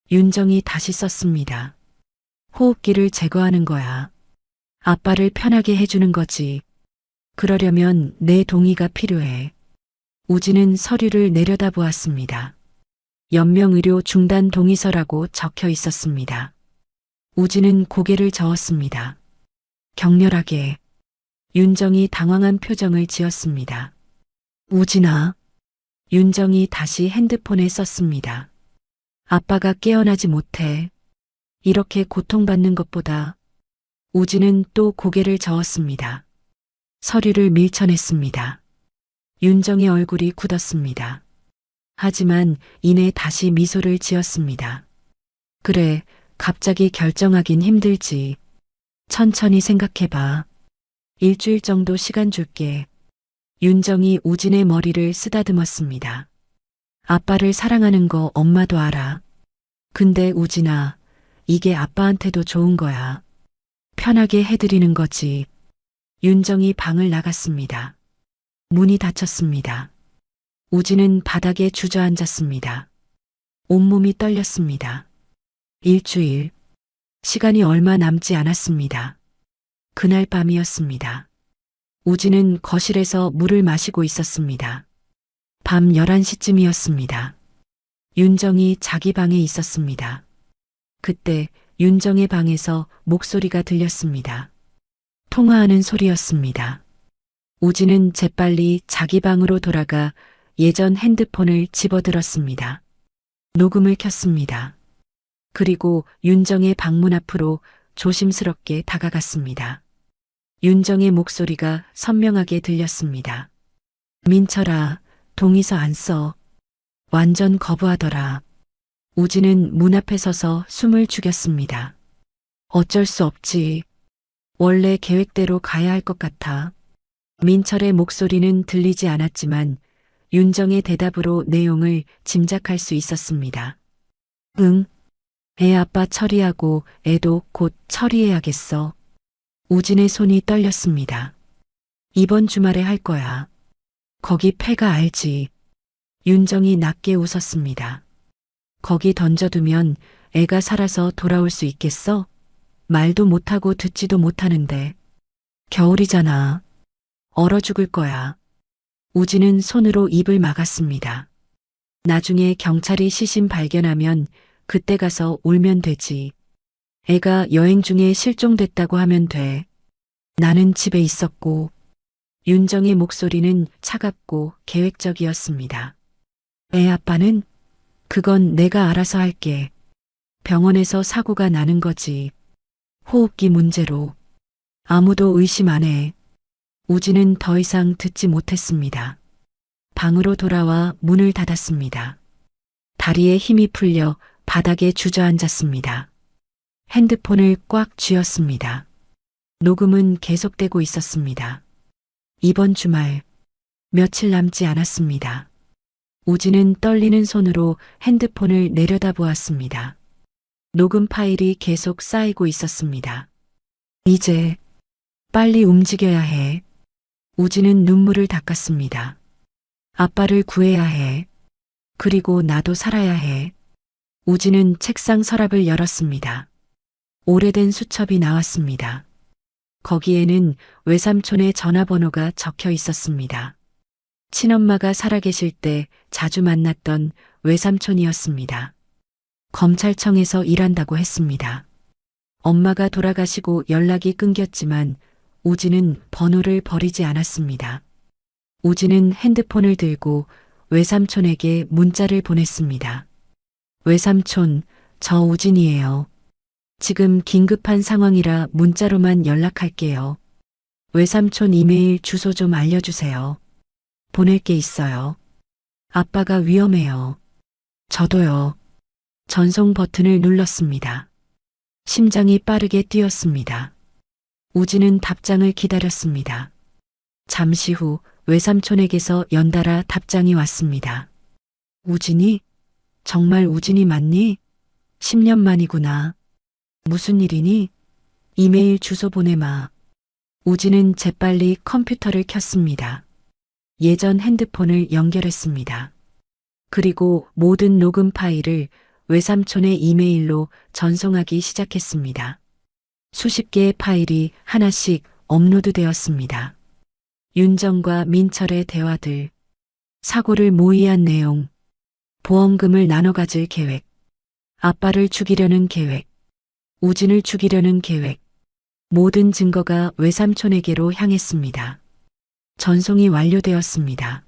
윤정이 다시 썼습니다. 호흡기를 제거하는 거야. 아빠를 편하게 해주는 거지. 그러려면 내 동의가 필요해. 우진은 서류를 내려다보았습니다. 연명의료 중단 동의서라고 적혀 있었습니다. 우진은 고개를 저었습니다. 격렬하게. 윤정이 당황한 표정을 지었습니다. 우진아. 윤정이 다시 핸드폰에 썼습니다. 아빠가 깨어나지 못해. 이렇게 고통받는 것보다. 우진은 또 고개를 저었습니다. 서류를 밀쳐냈습니다. 윤정의 얼굴이 굳었습니다. 하지만 이내 다시 미소를 지었습니다. 그래, 갑자기 결정하긴 힘들지. 천천히 생각해봐. 일주일 정도 시간 줄게. 윤정이 우진의 머리를 쓰다듬었습니다. 아빠를 사랑하는 거 엄마도 알아. 근데 우진아, 이게 아빠한테도 좋은 거야. 편하게 해드리는 거지. 윤정이 방을 나갔습니다. 문이 닫혔습니다. 우진은 바닥에 주저앉았습니다. 온몸이 떨렸습니다. 일주일. 시간이 얼마 남지 않았습니다. 그날 밤이었습니다. 우진은 거실에서 물을 마시고 있었습니다. 밤 11시쯤이었습니다. 윤정이 자기 방에 있었습니다. 그때 윤정의 방에서 목소리가 들렸습니다. 통화하는 소리였습니다. 우진은 재빨리 자기 방으로 돌아가 예전 핸드폰을 집어들었습니다. 녹음을 켰습니다. 그리고 윤정의 방문 앞으로 조심스럽게 다가갔습니다. 윤정의 목소리가 선명하게 들렸습니다. 민철아, 동의서 안 써. 완전 거부하더라. 우진은 문 앞에 서서 숨을 죽였습니다. 어쩔 수 없지. 원래 계획대로 가야 할 것 같아. 민철의 목소리는 들리지 않았지만 윤정의 대답으로 내용을 짐작할 수 있었습니다. 응. 애 아빠 처리하고 애도 곧 처리해야겠어. 우진의 손이 떨렸습니다. 이번 주말에 할 거야. 거기 폐가 알지. 윤정이 낮게 웃었습니다. 거기 던져두면 애가 살아서 돌아올 수 있겠어? 말도 못하고 듣지도 못하는데. 겨울이잖아. 얼어 죽을 거야. 우진은 손으로 입을 막았습니다. 나중에 경찰이 시신 발견하면 그때 가서 울면 되지. 애가 여행 중에 실종됐다고 하면 돼. 나는 집에 있었고. 윤정의 목소리는 차갑고 계획적이었습니다. 애 아빠는? 그건 내가 알아서 할게. 병원에서 사고가 나는 거지. 호흡기 문제로. 아무도 의심 안 해. 우진은 더 이상 듣지 못했습니다. 방으로 돌아와 문을 닫았습니다. 다리에 힘이 풀려 바닥에 주저앉았습니다. 핸드폰을 꽉 쥐었습니다. 녹음은 계속되고 있었습니다. 이번 주말, 며칠 남지 않았습니다. 우진은 떨리는 손으로 핸드폰을 내려다보았습니다. 녹음 파일이 계속 쌓이고 있었습니다. 이제 빨리 움직여야 해. 우진은 눈물을 닦았습니다. 아빠를 구해야 해. 그리고 나도 살아야 해. 우진은 책상 서랍을 열었습니다. 오래된 수첩이 나왔습니다. 거기에는 외삼촌의 전화번호가 적혀 있었습니다. 친엄마가 살아계실 때 자주 만났던 외삼촌이었습니다. 검찰청에서 일한다고 했습니다. 엄마가 돌아가시고 연락이 끊겼지만 우진은 번호를 버리지 않았습니다. 우진은 핸드폰을 들고 외삼촌에게 문자를 보냈습니다. 외삼촌, 저 우진이에요. 지금 긴급한 상황이라 문자로만 연락할게요. 외삼촌 이메일 주소 좀 알려주세요. 보낼 게 있어요. 아빠가 위험해요. 저도요. 전송 버튼을 눌렀습니다. 심장이 빠르게 뛰었습니다. 우진은 답장을 기다렸습니다. 잠시 후 외삼촌에게서 연달아 답장이 왔습니다. 우진이? 정말 우진이 맞니? 10년 만이구나. 무슨 일이니? 이메일 주소 보내마. 우진은 재빨리 컴퓨터를 켰습니다. 예전 핸드폰을 연결했습니다. 그리고 모든 녹음 파일을 외삼촌의 이메일로 전송하기 시작했습니다. 수십 개의 파일이 하나씩 업로드되었습니다. 윤정과 민철의 대화들, 사고를 모의한 내용, 보험금을 나눠 가질 계획, 아빠를 죽이려는 계획, 우진을 죽이려는 계획, 모든 증거가 외삼촌에게로 향했습니다. 전송이 완료되었습니다.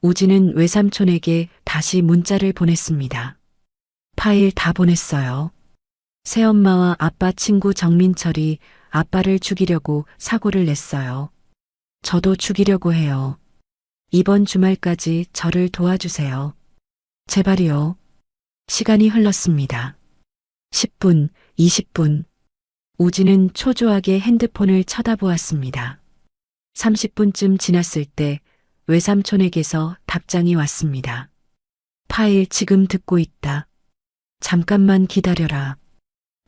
우진은 외삼촌에게 다시 문자를 보냈습니다. 파일 다 보냈어요. 새엄마와 아빠 친구 정민철이 아빠를 죽이려고 사고를 냈어요. 저도 죽이려고 해요. 이번 주말까지 저를 도와주세요. 제발이요. 시간이 흘렀습니다. 10분, 20분. 우진은 초조하게 핸드폰을 쳐다보았습니다. 30분쯤 지났을 때 외삼촌에게서 답장이 왔습니다. 파일 지금 듣고 있다. 잠깐만 기다려라.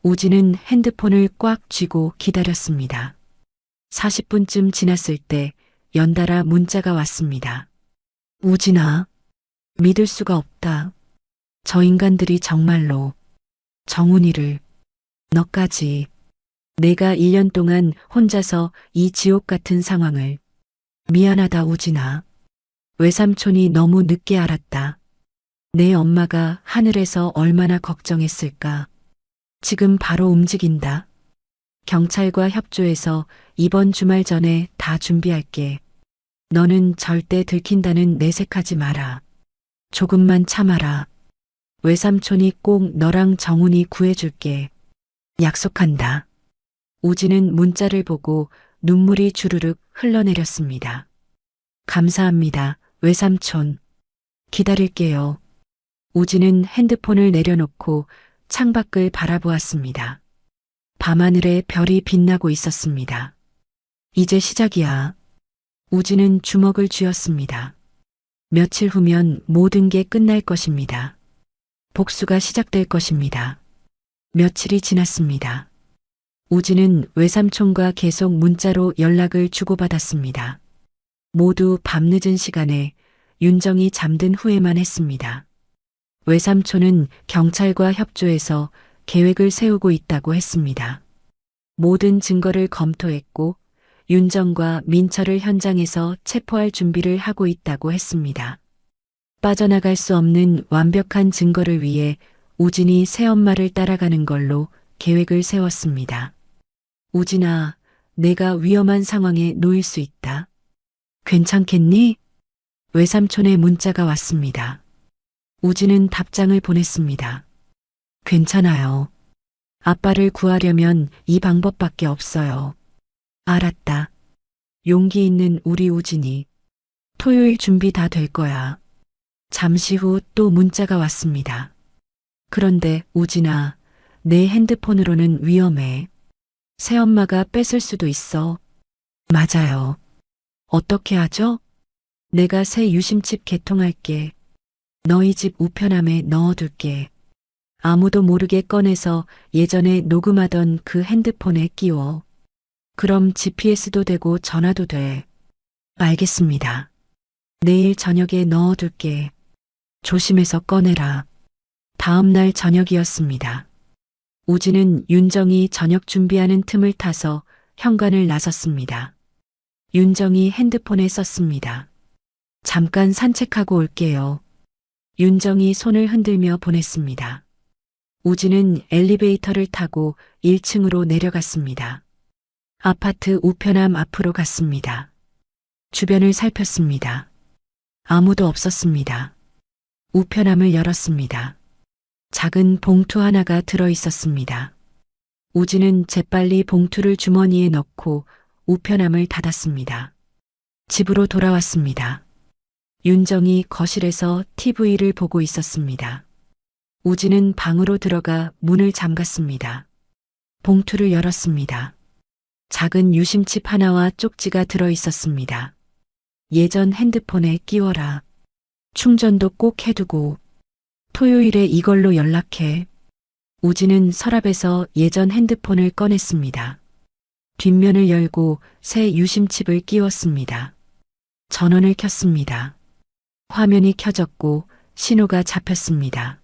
우진은 핸드폰을 꽉 쥐고 기다렸습니다. 40분쯤 지났을 때 연달아 문자가 왔습니다. 우진아, 믿을 수가 없다. 저 인간들이 정말로 정훈이를, 너까지. 내가 1년 동안 혼자서 이 지옥 같은 상황을. 미안하다 우진아. 외삼촌이 너무 늦게 알았다. 내 엄마가 하늘에서 얼마나 걱정했을까. 지금 바로 움직인다. 경찰과 협조해서 이번 주말 전에 다 준비할게. 너는 절대 들킨다는 내색하지 마라. 조금만 참아라. 외삼촌이 꼭 너랑 정훈이 구해줄게. 약속한다. 우진은 문자를 보고 눈물이 주르륵 흘러내렸습니다. 감사합니다, 외삼촌. 기다릴게요. 우진은 핸드폰을 내려놓고 창밖을 바라보았습니다. 밤하늘에 별이 빛나고 있었습니다. 이제 시작이야. 우진은 주먹을 쥐었습니다. 며칠 후면 모든 게 끝날 것입니다. 복수가 시작될 것입니다. 며칠이 지났습니다. 우진은 외삼촌과 계속 문자로 연락을 주고받았습니다. 모두 밤늦은 시간에 윤정이 잠든 후에만 했습니다. 외삼촌은 경찰과 협조해서 계획을 세우고 있다고 했습니다. 모든 증거를 검토했고 윤정과 민철을 현장에서 체포할 준비를 하고 있다고 했습니다. 빠져나갈 수 없는 완벽한 증거를 위해 우진이 새엄마를 따라가는 걸로 계획을 세웠습니다. 우진아, 내가 위험한 상황에 놓일 수 있다. 괜찮겠니? 외삼촌의 문자가 왔습니다. 우진은 답장을 보냈습니다. 괜찮아요. 아빠를 구하려면 이 방법밖에 없어요. 알았다. 용기 있는 우리 우진이. 토요일 준비 다 될 거야. 잠시 후 또 문자가 왔습니다. 그런데 우진아, 내 핸드폰으로는 위험해. 새엄마가 뺏을 수도 있어. 맞아요. 어떻게 하죠? 내가 새 유심칩 개통할게. 너희 집 우편함에 넣어둘게. 아무도 모르게 꺼내서 예전에 녹음하던 그 핸드폰에 끼워. 그럼 GPS도 되고 전화도 돼. 알겠습니다. 내일 저녁에 넣어둘게. 조심해서 꺼내라. 다음 날 저녁이었습니다. 우진은 윤정이 저녁 준비하는 틈을 타서 현관을 나섰습니다. 윤정이 핸드폰에 썼습니다. 잠깐 산책하고 올게요. 윤정이 손을 흔들며 보냈습니다. 우진은 엘리베이터를 타고 1층으로 내려갔습니다. 아파트 우편함 앞으로 갔습니다. 주변을 살폈습니다. 아무도 없었습니다. 우편함을 열었습니다. 작은 봉투 하나가 들어 있었습니다. 우진은 재빨리 봉투를 주머니에 넣고 우편함을 닫았습니다. 집으로 돌아왔습니다. 윤정이 거실에서 TV를 보고 있었습니다. 우진은 방으로 들어가 문을 잠갔습니다. 봉투를 열었습니다. 작은 유심칩 하나와 쪽지가 들어 있었습니다. 예전 핸드폰에 끼워라. 충전도 꼭 해두고 토요일에 이걸로 연락해. 우진은 서랍에서 예전 핸드폰을 꺼냈습니다. 뒷면을 열고 새 유심칩을 끼웠습니다. 전원을 켰습니다. 화면이 켜졌고 신호가 잡혔습니다.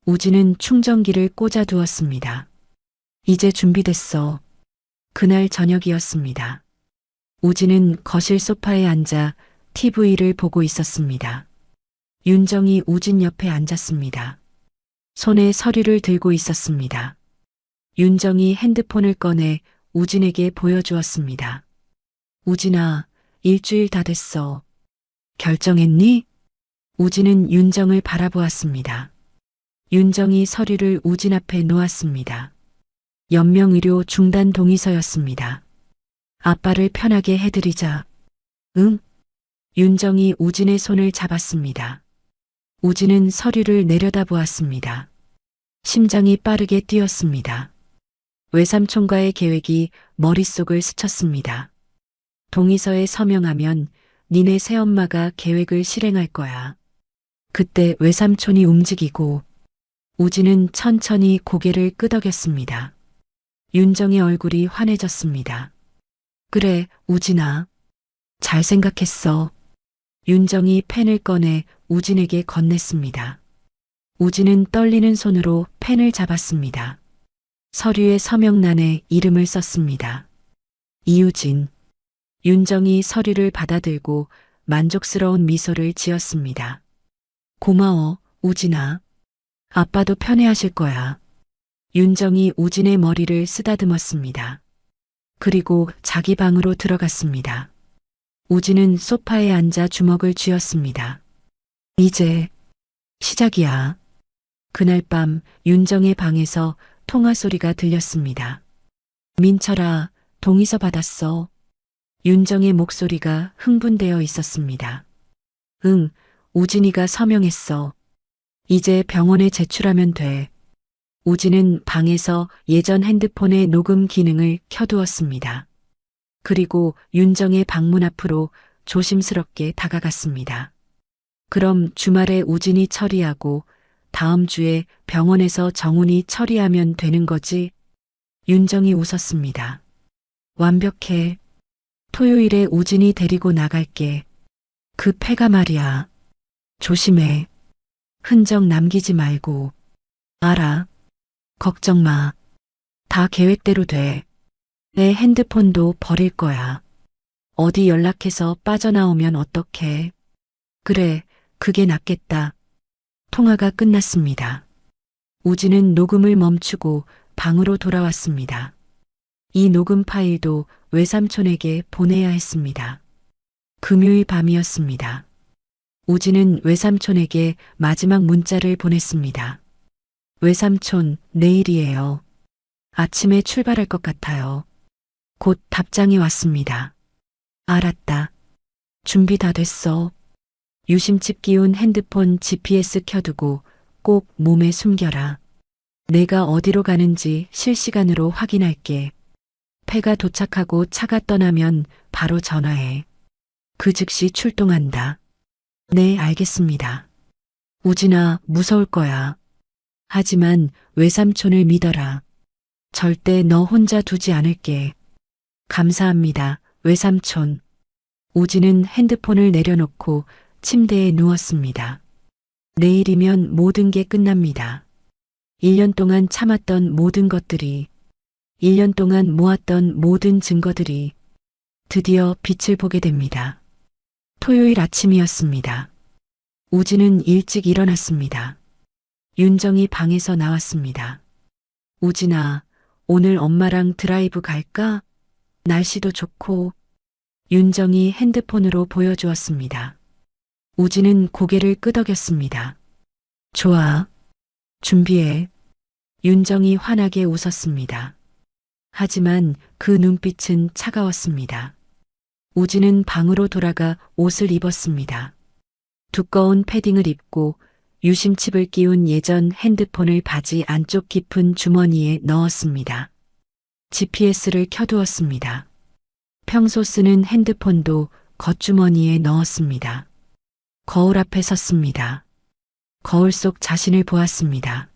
우진은 충전기를 꽂아 두었습니다. 이제 준비됐어. 그날 저녁이었습니다. 우진은 거실 소파에 앉아 TV를 보고 있었습니다. 윤정이 우진 옆에 앉았습니다. 손에 서류를 들고 있었습니다. 윤정이 핸드폰을 꺼내 우진에게 보여주었습니다. 우진아, 일주일 다 됐어. 결정했니? 우진은 윤정을 바라보았습니다. 윤정이 서류를 우진 앞에 놓았습니다. 연명의료 중단 동의서였습니다. 아빠를 편하게 해드리자. 응? 윤정이 우진의 손을 잡았습니다. 우진은 서류를 내려다보았습니다. 심장이 빠르게 뛰었습니다. 외삼촌과의 계획이 머릿속을 스쳤습니다. 동의서에 서명하면 니네 새엄마가 계획을 실행할 거야. 그때 외삼촌이 움직이고 우진은 천천히 고개를 끄덕였습니다. 윤정의 얼굴이 환해졌습니다. 그래, 우진아. 잘 생각했어. 윤정이 펜을 꺼내 우진에게 건넸습니다. 우진은 떨리는 손으로 펜을 잡았습니다. 서류의 서명란에 이름을 썼습니다. 이우진. 윤정이 서류를 받아들고 만족스러운 미소를 지었습니다. 고마워, 우진아. 아빠도 편해하실 거야. 윤정이 우진의 머리를 쓰다듬었습니다. 그리고 자기 방으로 들어갔습니다. 우진은 소파에 앉아 주먹을 쥐었습니다. 이제 시작이야. 그날 밤 윤정의 방에서 통화 소리가 들렸습니다. 민철아, 동의서 받았어. 윤정의 목소리가 흥분되어 있었습니다. 응, 우진이가 서명했어. 이제 병원에 제출하면 돼. 우진은 방에서 예전 핸드폰의 녹음 기능을 켜두었습니다. 그리고 윤정의 방문 앞으로 조심스럽게 다가갔습니다. 그럼 주말에 우진이 처리하고 다음 주에 병원에서 정훈이 처리하면 되는 거지? 윤정이 웃었습니다. 완벽해. 토요일에 우진이 데리고 나갈게. 그 패가 말이야. 조심해. 흔적 남기지 말고. 알아. 걱정 마. 다 계획대로 돼. 내 핸드폰도 버릴 거야. 어디 연락해서 빠져나오면 어떡해. 그래, 그게 낫겠다. 통화가 끝났습니다. 우진은 녹음을 멈추고 방으로 돌아왔습니다. 이 녹음 파일도 외삼촌에게 보내야 했습니다. 금요일 밤이었습니다. 우진은 외삼촌에게 마지막 문자를 보냈습니다. 외삼촌, 내일이에요. 아침에 출발할 것 같아요. 곧 답장이 왔습니다. 알았다. 준비 다 됐어. 유심칩 끼운 핸드폰 GPS 켜두고 꼭 몸에 숨겨라. 내가 어디로 가는지 실시간으로 확인할게. 폐가 도착하고 차가 떠나면 바로 전화해. 그 즉시 출동한다. 네, 알겠습니다. 우진아, 무서울 거야. 하지만 외삼촌을 믿어라. 절대 너 혼자 두지 않을게. 감사합니다, 외삼촌. 우진은 핸드폰을 내려놓고 침대에 누웠습니다. 내일이면 모든 게 끝납니다. 1년 동안 참았던 모든 것들이, 1년 동안 모았던 모든 증거들이 드디어 빛을 보게 됩니다. 토요일 아침이었습니다. 우진은 일찍 일어났습니다. 윤정이 방에서 나왔습니다. 우진아, 오늘 엄마랑 드라이브 갈까? 날씨도 좋고. 윤정이 핸드폰으로 보여주었습니다. 우진은 고개를 끄덕였습니다. 좋아. 준비해. 윤정이 환하게 웃었습니다. 하지만 그 눈빛은 차가웠습니다. 우진은 방으로 돌아가 옷을 입었습니다. 두꺼운 패딩을 입고 유심칩을 끼운 예전 핸드폰을 바지 안쪽 깊은 주머니에 넣었습니다. GPS를 켜두었습니다. 평소 쓰는 핸드폰도 겉주머니에 넣었습니다. 거울 앞에 섰습니다. 거울 속 자신을 보았습니다.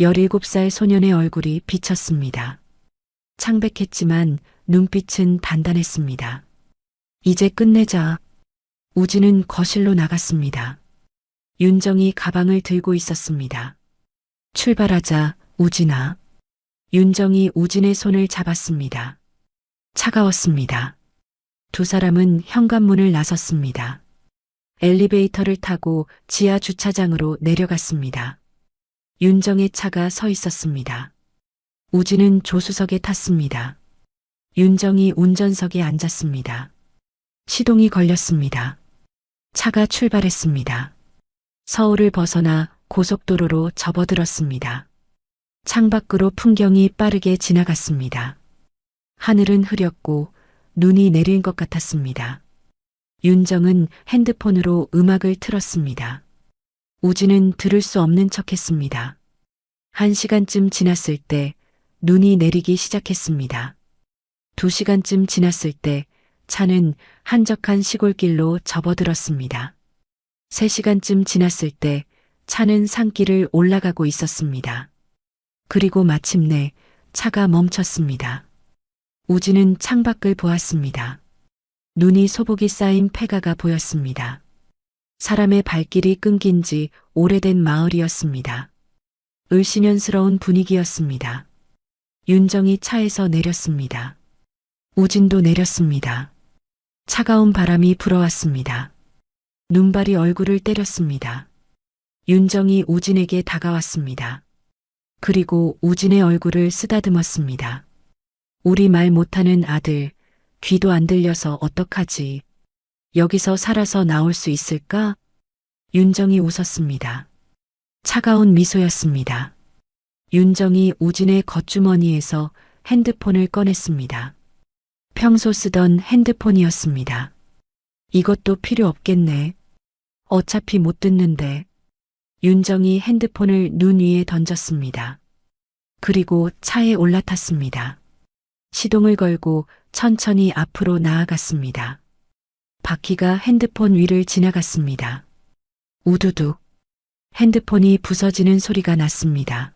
17살 소년의 얼굴이 비쳤습니다. 창백했지만 눈빛은 단단했습니다. 이제 끝내자. 우진은 거실로 나갔습니다. 윤정이 가방을 들고 있었습니다. 출발하자, 우진아. 윤정이 우진의 손을 잡았습니다. 차가웠습니다. 두 사람은 현관문을 나섰습니다. 엘리베이터를 타고 지하 주차장으로 내려갔습니다. 윤정의 차가 서 있었습니다. 우진은 조수석에 탔습니다. 윤정이 운전석에 앉았습니다. 시동이 걸렸습니다. 차가 출발했습니다. 서울을 벗어나 고속도로로 접어들었습니다. 창밖으로 풍경이 빠르게 지나갔습니다. 하늘은 흐렸고 눈이 내린 것 같았습니다. 윤정은 핸드폰으로 음악을 틀었습니다. 우진은 들을 수 없는 척했습니다. 1시간쯤 지났을 때 눈이 내리기 시작했습니다. 2시간쯤 지났을 때 차는 한적한 시골길로 접어들었습니다. 3시간쯤 지났을 때 차는 산길을 올라가고 있었습니다. 그리고 마침내 차가 멈췄습니다. 우진은 창밖을 보았습니다. 눈이 소복이 쌓인 폐가가 보였습니다. 사람의 발길이 끊긴 지 오래된 마을이었습니다. 을씨년스러운 분위기였습니다. 윤정이 차에서 내렸습니다. 우진도 내렸습니다. 차가운 바람이 불어왔습니다. 눈발이 얼굴을 때렸습니다. 윤정이 우진에게 다가왔습니다. 그리고 우진의 얼굴을 쓰다듬었습니다. 우리 말 못하는 아들, 귀도 안 들려서 어떡하지? 여기서 살아서 나올 수 있을까? 윤정이 웃었습니다. 차가운 미소였습니다. 윤정이 우진의 겉주머니에서 핸드폰을 꺼냈습니다. 평소 쓰던 핸드폰이었습니다. 이것도 필요 없겠네. 어차피 못 듣는데. 윤정이 핸드폰을 눈 위에 던졌습니다. 그리고 차에 올라탔습니다. 시동을 걸고 천천히 앞으로 나아갔습니다. 바퀴가 핸드폰 위를 지나갔습니다. 우두둑. 핸드폰이 부서지는 소리가 났습니다.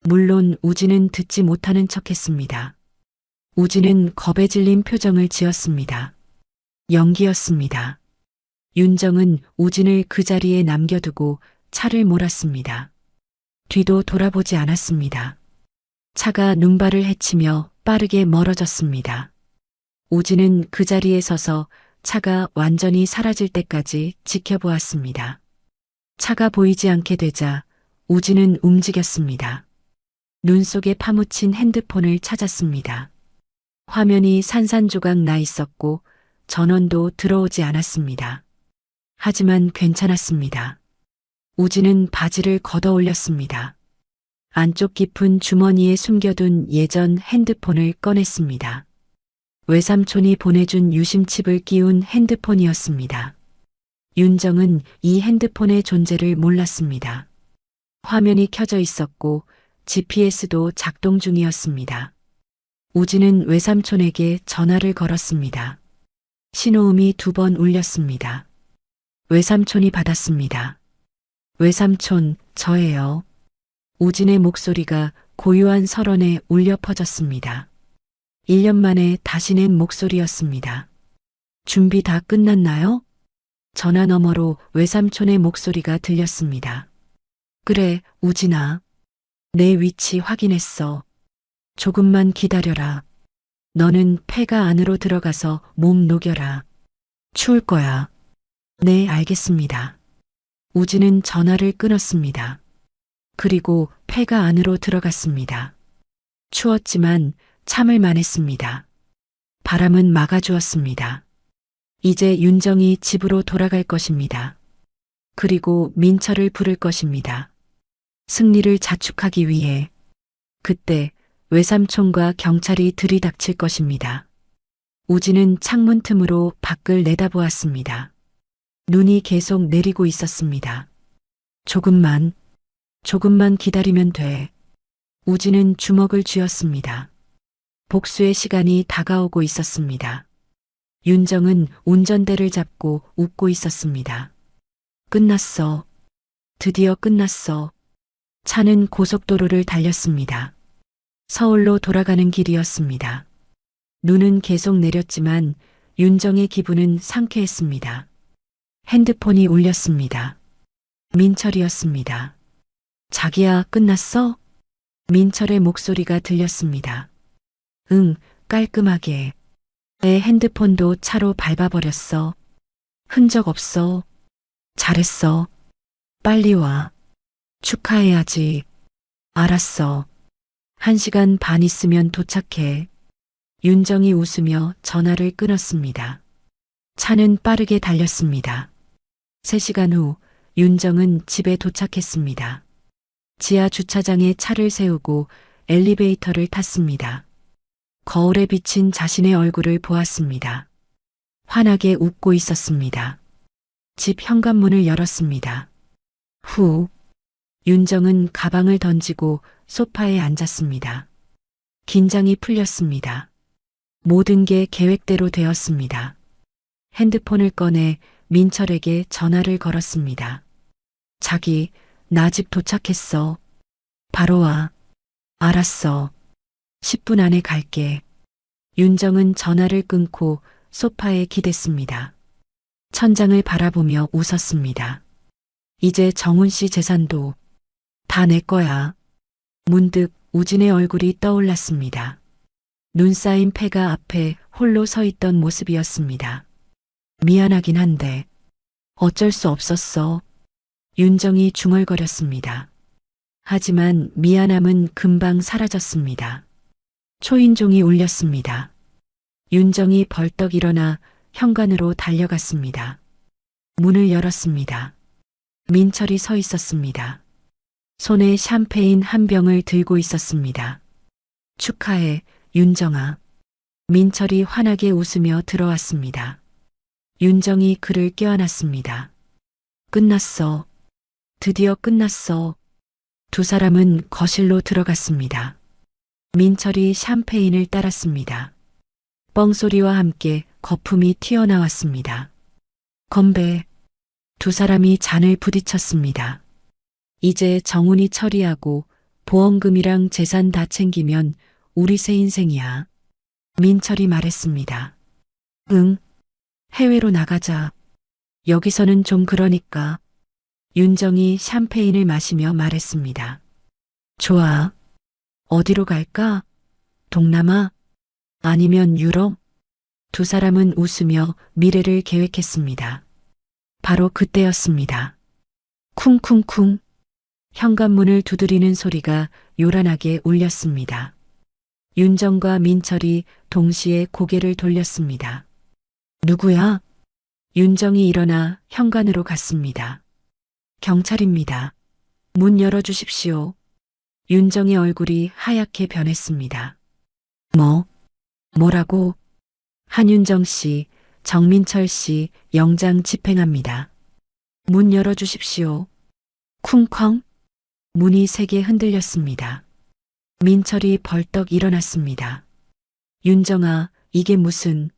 물론 우진은 듣지 못하는 척했습니다. 우진은 겁에 질린 표정을 지었습니다. 연기였습니다. 윤정은 우진을 그 자리에 남겨두고 차를 몰았습니다. 뒤도 돌아보지 않았습니다. 차가 눈발을 헤치며 빠르게 멀어졌습니다. 우진은 그 자리에 서서 차가 완전히 사라질 때까지 지켜보았습니다. 차가 보이지 않게 되자 우진은 움직였습니다. 눈 속에 파묻힌 핸드폰을 찾았습니다. 화면이 산산조각 나 있었고 전원도 들어오지 않았습니다. 하지만 괜찮았습니다. 우진은 바지를 걷어 올렸습니다. 안쪽 깊은 주머니에 숨겨둔 예전 핸드폰을 꺼냈습니다. 외삼촌이 보내준 유심칩을 끼운 핸드폰이었습니다. 윤정은 이 핸드폰의 존재를 몰랐습니다. 화면이 켜져 있었고 GPS도 작동 중이었습니다. 우진은 외삼촌에게 전화를 걸었습니다. 신호음이 2번 울렸습니다. 외삼촌이 받았습니다. 외삼촌, 저예요. 우진의 목소리가 고요한 설원에 울려 퍼졌습니다. 1년 만에 다시 낸 목소리였습니다. 준비 다 끝났나요? 전화 너머로 외삼촌의 목소리가 들렸습니다. 그래, 우진아. 내 위치 확인했어. 조금만 기다려라. 너는 폐가 안으로 들어가서 몸 녹여라. 추울 거야. 네, 알겠습니다. 우진은 전화를 끊었습니다. 그리고 폐가 안으로 들어갔습니다. 추웠지만 참을 만했습니다. 바람은 막아주었습니다. 이제 윤정이 집으로 돌아갈 것입니다. 그리고 민철을 부를 것입니다. 승리를 자축하기 위해 그때 외삼촌과 경찰이 들이닥칠 것입니다. 우진은 창문 틈으로 밖을 내다보았습니다. 눈이 계속 내리고 있었습니다. 조금만 기다리면 돼. 우진은 주먹을 쥐었습니다. 복수의 시간이 다가오고 있었습니다. 윤정은 운전대를 잡고 웃고 있었습니다. 끝났어. 드디어 끝났어. 차는 고속도로를 달렸습니다. 서울로 돌아가는 길이었습니다. 눈은 계속 내렸지만 윤정의 기분은 상쾌했습니다. 핸드폰이 울렸습니다. 민철이었습니다. 자기야, 끝났어? 민철의 목소리가 들렸습니다. 응, 깔끔하게. 내 핸드폰도 차로 밟아버렸어. 흔적 없어. 잘했어. 빨리 와. 축하해야지. 알았어. 1시간 반 있으면 도착해. 윤정이 웃으며 전화를 끊었습니다. 차는 빠르게 달렸습니다. 3시간 후 윤정은 집에 도착했습니다. 지하 주차장에 차를 세우고 엘리베이터를 탔습니다. 거울에 비친 자신의 얼굴을 보았습니다. 환하게 웃고 있었습니다. 집 현관문을 열었습니다. 후, 윤정은 가방을 던지고 소파에 앉았습니다. 긴장이 풀렸습니다. 모든 게 계획대로 되었습니다. 핸드폰을 꺼내 민철에게 전화를 걸었습니다. 자기, 나 집 도착했어. 바로 와. 알았어. 10분 안에 갈게. 윤정은 전화를 끊고 소파에 기댔습니다. 천장을 바라보며 웃었습니다. 이제 정훈 씨 재산도 다 내 거야. 문득 우진의 얼굴이 떠올랐습니다. 눈 쌓인 폐가 앞에 홀로 서 있던 모습이었습니다. 미안하긴 한데 어쩔 수 없었어. 윤정이 중얼거렸습니다. 하지만 미안함은 금방 사라졌습니다. 초인종이 울렸습니다. 윤정이 벌떡 일어나 현관으로 달려갔습니다. 문을 열었습니다. 민철이 서 있었습니다. 손에 샴페인 한 병을 들고 있었습니다. 축하해, 윤정아. 민철이 환하게 웃으며 들어왔습니다. 윤정이 그를 껴안았습니다. 끝났어. 드디어 끝났어. 두 사람은 거실로 들어갔습니다. 민철이 샴페인을 따랐습니다. 뻥소리와 함께 거품이 튀어나왔습니다. 건배. 두 사람이 잔을 부딪혔습니다. 이제 정훈이 처리하고 보험금이랑 재산 다 챙기면 우리 새 인생이야. 민철이 말했습니다. 응. 해외로 나가자. 여기서는 좀 그러니까. 윤정이 샴페인을 마시며 말했습니다. 좋아. 어디로 갈까? 동남아? 아니면 유럽? 두 사람은 웃으며 미래를 계획했습니다. 바로 그때였습니다. 쿵쿵쿵. 현관문을 두드리는 소리가 요란하게 울렸습니다. 윤정과 민철이 동시에 고개를 돌렸습니다. 누구야? 윤정이 일어나 현관으로 갔습니다. 경찰입니다. 문 열어주십시오. 윤정의 얼굴이 하얗게 변했습니다. 뭐라고? 한윤정 씨, 정민철 씨 영장 집행합니다. 문 열어주십시오. 쿵쾅. 문이 세게 흔들렸습니다. 민철이 벌떡 일어났습니다. 윤정아, 이게 무슨...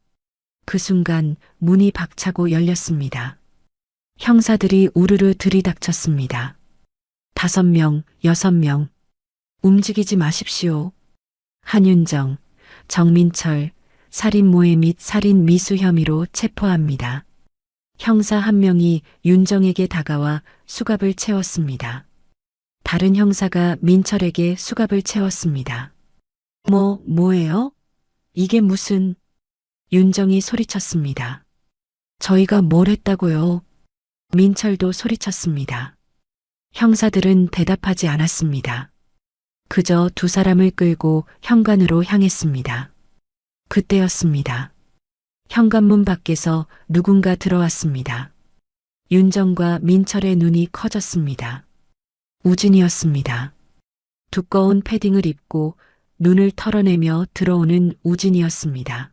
그 순간 문이 박차고 열렸습니다. 형사들이 우르르 들이닥쳤습니다. 5명, 6명. 움직이지 마십시오. 한윤정, 정민철, 살인모해 및 살인 미수 혐의로 체포합니다. 형사 한 명이 윤정에게 다가와 수갑을 채웠습니다. 다른 형사가 민철에게 수갑을 채웠습니다. 뭐예요? 이게 무슨... 윤정이 소리쳤습니다. 저희가 뭘 했다고요? 민철도 소리쳤습니다. 형사들은 대답하지 않았습니다. 그저 두 사람을 끌고 현관으로 향했습니다. 그때였습니다. 현관문 밖에서 누군가 들어왔습니다. 윤정과 민철의 눈이 커졌습니다. 우진이었습니다. 두꺼운 패딩을 입고 눈을 털어내며 들어오는 우진이었습니다.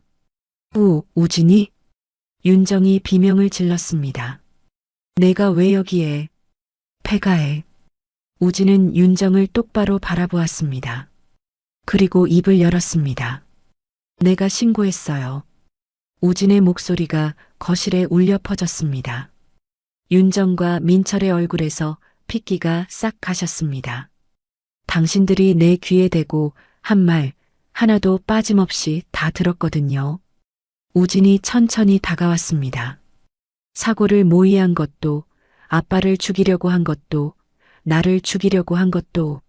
우진이? 윤정이 비명을 질렀습니다. 내가 왜 여기에? 폐가에. 우진은 윤정을 똑바로 바라보았습니다. 그리고 입을 열었습니다. 내가 신고했어요. 우진의 목소리가 거실에 울려 퍼졌습니다. 윤정과 민철의 얼굴에서 핏기가 싹 가셨습니다. 당신들이 내 귀에 대고 한 말 하나도 빠짐없이 다 들었거든요. 우진이 천천히 다가왔습니다. 사고를 모의한 것도, 아빠를 죽이려고 한 것도, 나를 죽이려고 한 것도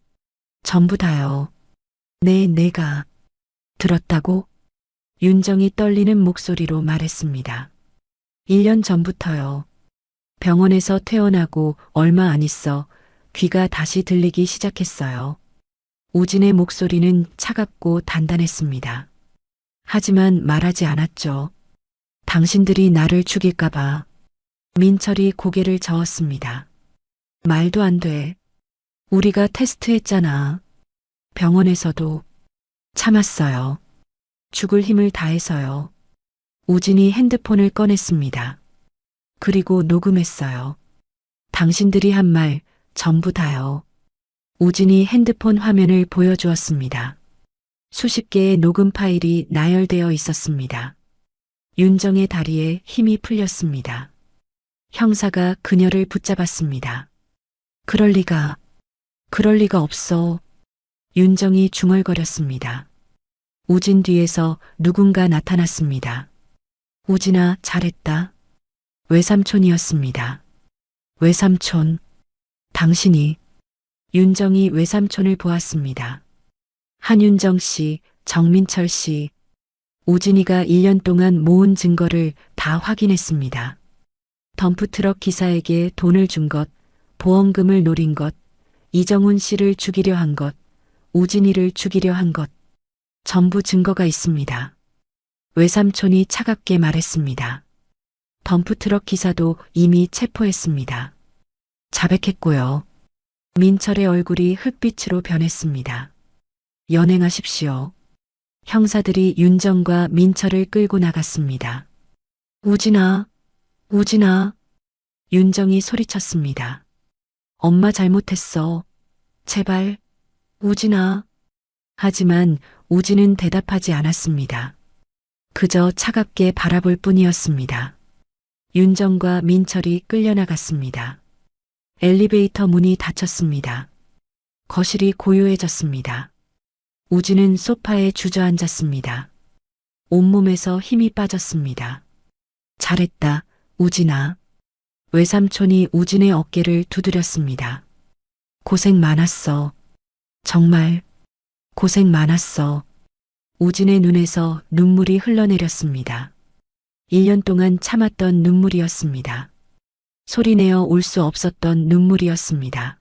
전부 다요. 네, 내가 들었다고? 윤정이 떨리는 목소리로 말했습니다. 1년 전부터요. 병원에서 퇴원하고 얼마 안 있어 귀가 다시 들리기 시작했어요. 우진의 목소리는 차갑고 단단했습니다. 하지만 말하지 않았죠. 당신들이 나를 죽일까봐. 민철이 고개를 저었습니다. 말도 안 돼. 우리가 테스트했잖아. 병원에서도 참았어요. 죽을 힘을 다해서요. 우진이 핸드폰을 꺼냈습니다. 그리고 녹음했어요. 당신들이 한 말 전부 다요. 우진이 핸드폰 화면을 보여주었습니다. 수십 개의 녹음 파일이 나열되어 있었습니다. 윤정의 다리에 힘이 풀렸습니다. 형사가 그녀를 붙잡았습니다. 그럴 리가 없어. 윤정이 중얼거렸습니다. 우진 뒤에서 누군가 나타났습니다. 우진아, 잘했다. 외삼촌이었습니다. 외삼촌, 당신이. 윤정이 외삼촌을 보았습니다. 한윤정 씨, 정민철 씨. 우진이가 1년 동안 모은 증거를 다 확인했습니다. 덤프트럭 기사에게 돈을 준 것, 보험금을 노린 것, 이정훈 씨를 죽이려 한 것, 우진이를 죽이려 한 것. 전부 증거가 있습니다. 외삼촌이 차갑게 말했습니다. 덤프트럭 기사도 이미 체포했습니다. 자백했고요. 민철의 얼굴이 흙빛으로 변했습니다. 연행하십시오. 형사들이 윤정과 민철을 끌고 나갔습니다. 우진아, 우진아. 윤정이 소리쳤습니다. 엄마 잘못했어. 제발, 우진아. 하지만 우진은 대답하지 않았습니다. 그저 차갑게 바라볼 뿐이었습니다. 윤정과 민철이 끌려나갔습니다. 엘리베이터 문이 닫혔습니다. 거실이 고요해졌습니다. 우진은 소파에 주저앉았습니다. 온몸에서 힘이 빠졌습니다. 잘했다, 우진아. 외삼촌이 우진의 어깨를 두드렸습니다. 고생 많았어. 정말 고생 많았어. 우진의 눈에서 눈물이 흘러내렸습니다. 1년 동안 참았던 눈물이었습니다. 소리내어 울 수 없었던 눈물이었습니다.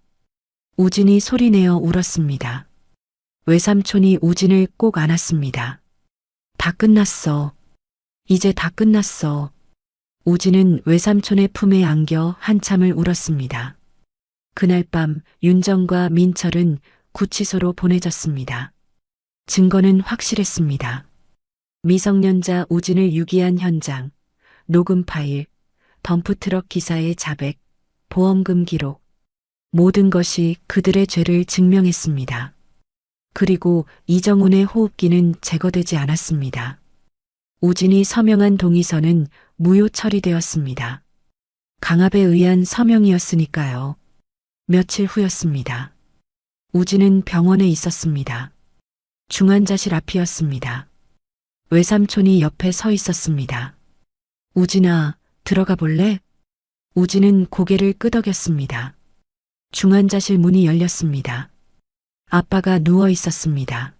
우진이 소리내어 울었습니다. 외삼촌이 우진을 꼭 안았습니다. 다 끝났어. 이제 다 끝났어. 우진은 외삼촌의 품에 안겨 한참을 울었습니다. 그날 밤 윤정과 민철은 구치소로 보내졌습니다. 증거는 확실했습니다. 미성년자 우진을 유기한 현장, 녹음 파일, 덤프트럭 기사의 자백, 보험금 기록, 모든 것이 그들의 죄를 증명했습니다. 그리고 이정훈의 호흡기는 제거되지 않았습니다. 우진이 서명한 동의서는 무효 처리되었습니다. 강압에 의한 서명이었으니까요. 며칠 후였습니다. 우진은 병원에 있었습니다. 중환자실 앞이었습니다. 외삼촌이 옆에 서 있었습니다. 우진아, 들어가 볼래? 우진은 고개를 끄덕였습니다. 중환자실 문이 열렸습니다. 아빠가 누워 있었습니다.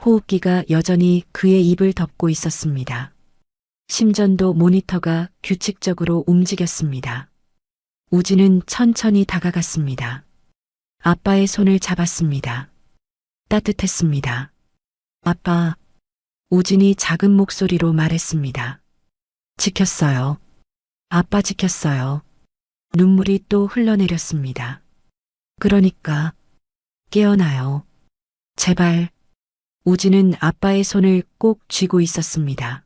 호흡기가 여전히 그의 입을 덮고 있었습니다. 심전도 모니터가 규칙적으로 움직였습니다. 우진은 천천히 다가갔습니다. 아빠의 손을 잡았습니다. 따뜻했습니다. 아빠, 우진이 작은 목소리로 말했습니다. 지켰어요. 아빠 지켰어요. 눈물이 또 흘러내렸습니다. 그러니까 깨어나요. 제발. 우진은 아빠의 손을 꼭 쥐고 있었습니다.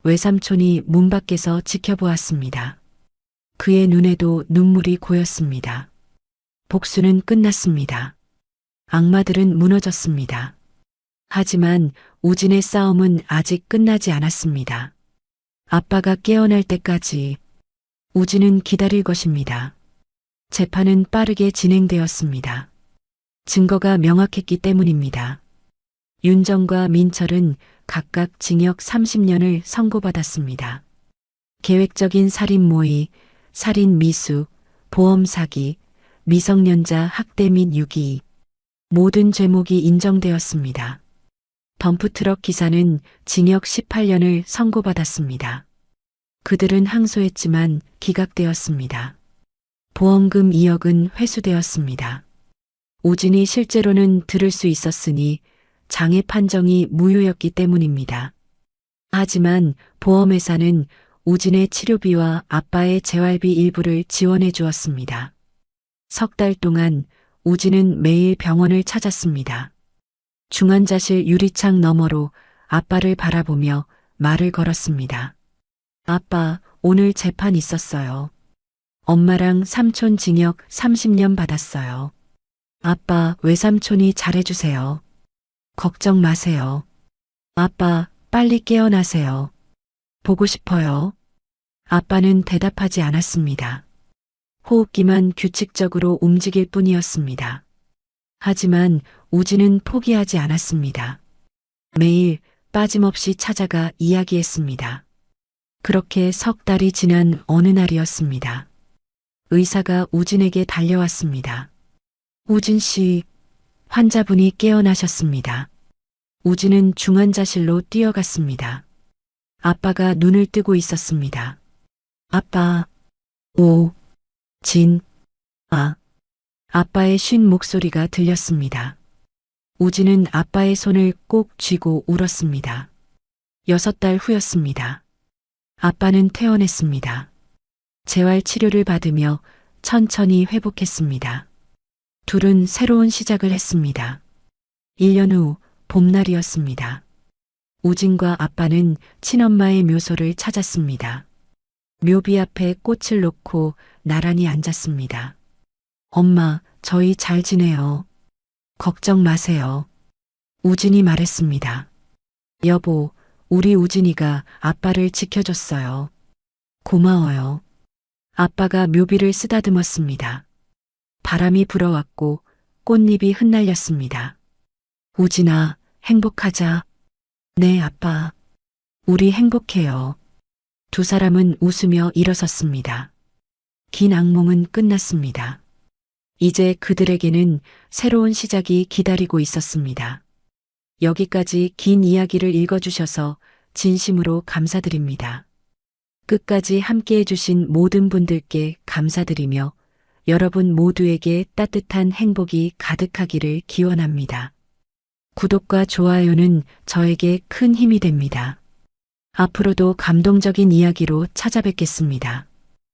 외삼촌이 문 밖에서 지켜보았습니다. 그의 눈에도 눈물이 고였습니다. 복수는 끝났습니다. 악마들은 무너졌습니다. 하지만 우진의 싸움은 아직 끝나지 않았습니다. 아빠가 깨어날 때까지 우진은 기다릴 것입니다. 재판은 빠르게 진행되었습니다. 증거가 명확했기 때문입니다. 윤정과 민철은 각각 징역 30년을 선고받았습니다. 계획적인 살인 모의, 살인 미수, 보험 사기, 미성년자 학대 및 유기, 모든 죄목이 인정되었습니다. 덤프트럭 기사는 징역 18년을 선고받았습니다. 그들은 항소했지만 기각되었습니다. 보험금 2억은 회수되었습니다. 우진이 실제로는 들을 수 있었으니 장애 판정이 무효였기 때문입니다. 하지만 보험회사는 우진의 치료비와 아빠의 재활비 일부를 지원해 주었습니다. 석 달 동안 우진은 매일 병원을 찾았습니다. 중환자실 유리창 너머로 아빠를 바라보며 말을 걸었습니다. 아빠, 오늘 재판 있었어요. 엄마랑 삼촌 징역 30년 받았어요. 아빠, 외삼촌이 잘해주세요. 걱정 마세요. 아빠, 빨리 깨어나세요. 보고 싶어요. 아빠는 대답하지 않았습니다. 호흡기만 규칙적으로 움직일 뿐이었습니다. 하지만 우진은 포기하지 않았습니다. 매일 빠짐없이 찾아가 이야기했습니다. 그렇게 석 달이 지난 어느 날이었습니다. 의사가 우진에게 달려왔습니다. 우진 씨, 환자분이 깨어나셨습니다. 우진은 중환자실로 뛰어갔습니다. 아빠가 눈을 뜨고 있었습니다. 아빠, 아빠의 쉰 목소리가 들렸습니다. 우진은 아빠의 손을 꼭 쥐고 울었습니다. 6달 후였습니다. 아빠는 퇴원했습니다. 재활 치료를 받으며 천천히 회복했습니다. 둘은 새로운 시작을 했습니다. 1년 후 봄날이었습니다. 우진과 아빠는 친엄마의 묘소를 찾았습니다. 묘비 앞에 꽃을 놓고 나란히 앉았습니다. 엄마, 저희 잘 지내요. 걱정 마세요. 우진이 말했습니다. 여보, 우리 우진이가 아빠를 지켜줬어요. 고마워요. 아빠가 묘비를 쓰다듬었습니다. 바람이 불어왔고 꽃잎이 흩날렸습니다. 우진아, 행복하자. 네, 아빠. 우리 행복해요. 두 사람은 웃으며 일어섰습니다. 긴 악몽은 끝났습니다. 이제 그들에게는 새로운 시작이 기다리고 있었습니다. 여기까지 긴 이야기를 읽어주셔서 진심으로 감사드립니다. 끝까지 함께 해주신 모든 분들께 감사드리며 여러분 모두에게 따뜻한 행복이 가득하기를 기원합니다. 구독과 좋아요는 저에게 큰 힘이 됩니다. 앞으로도 감동적인 이야기로 찾아뵙겠습니다.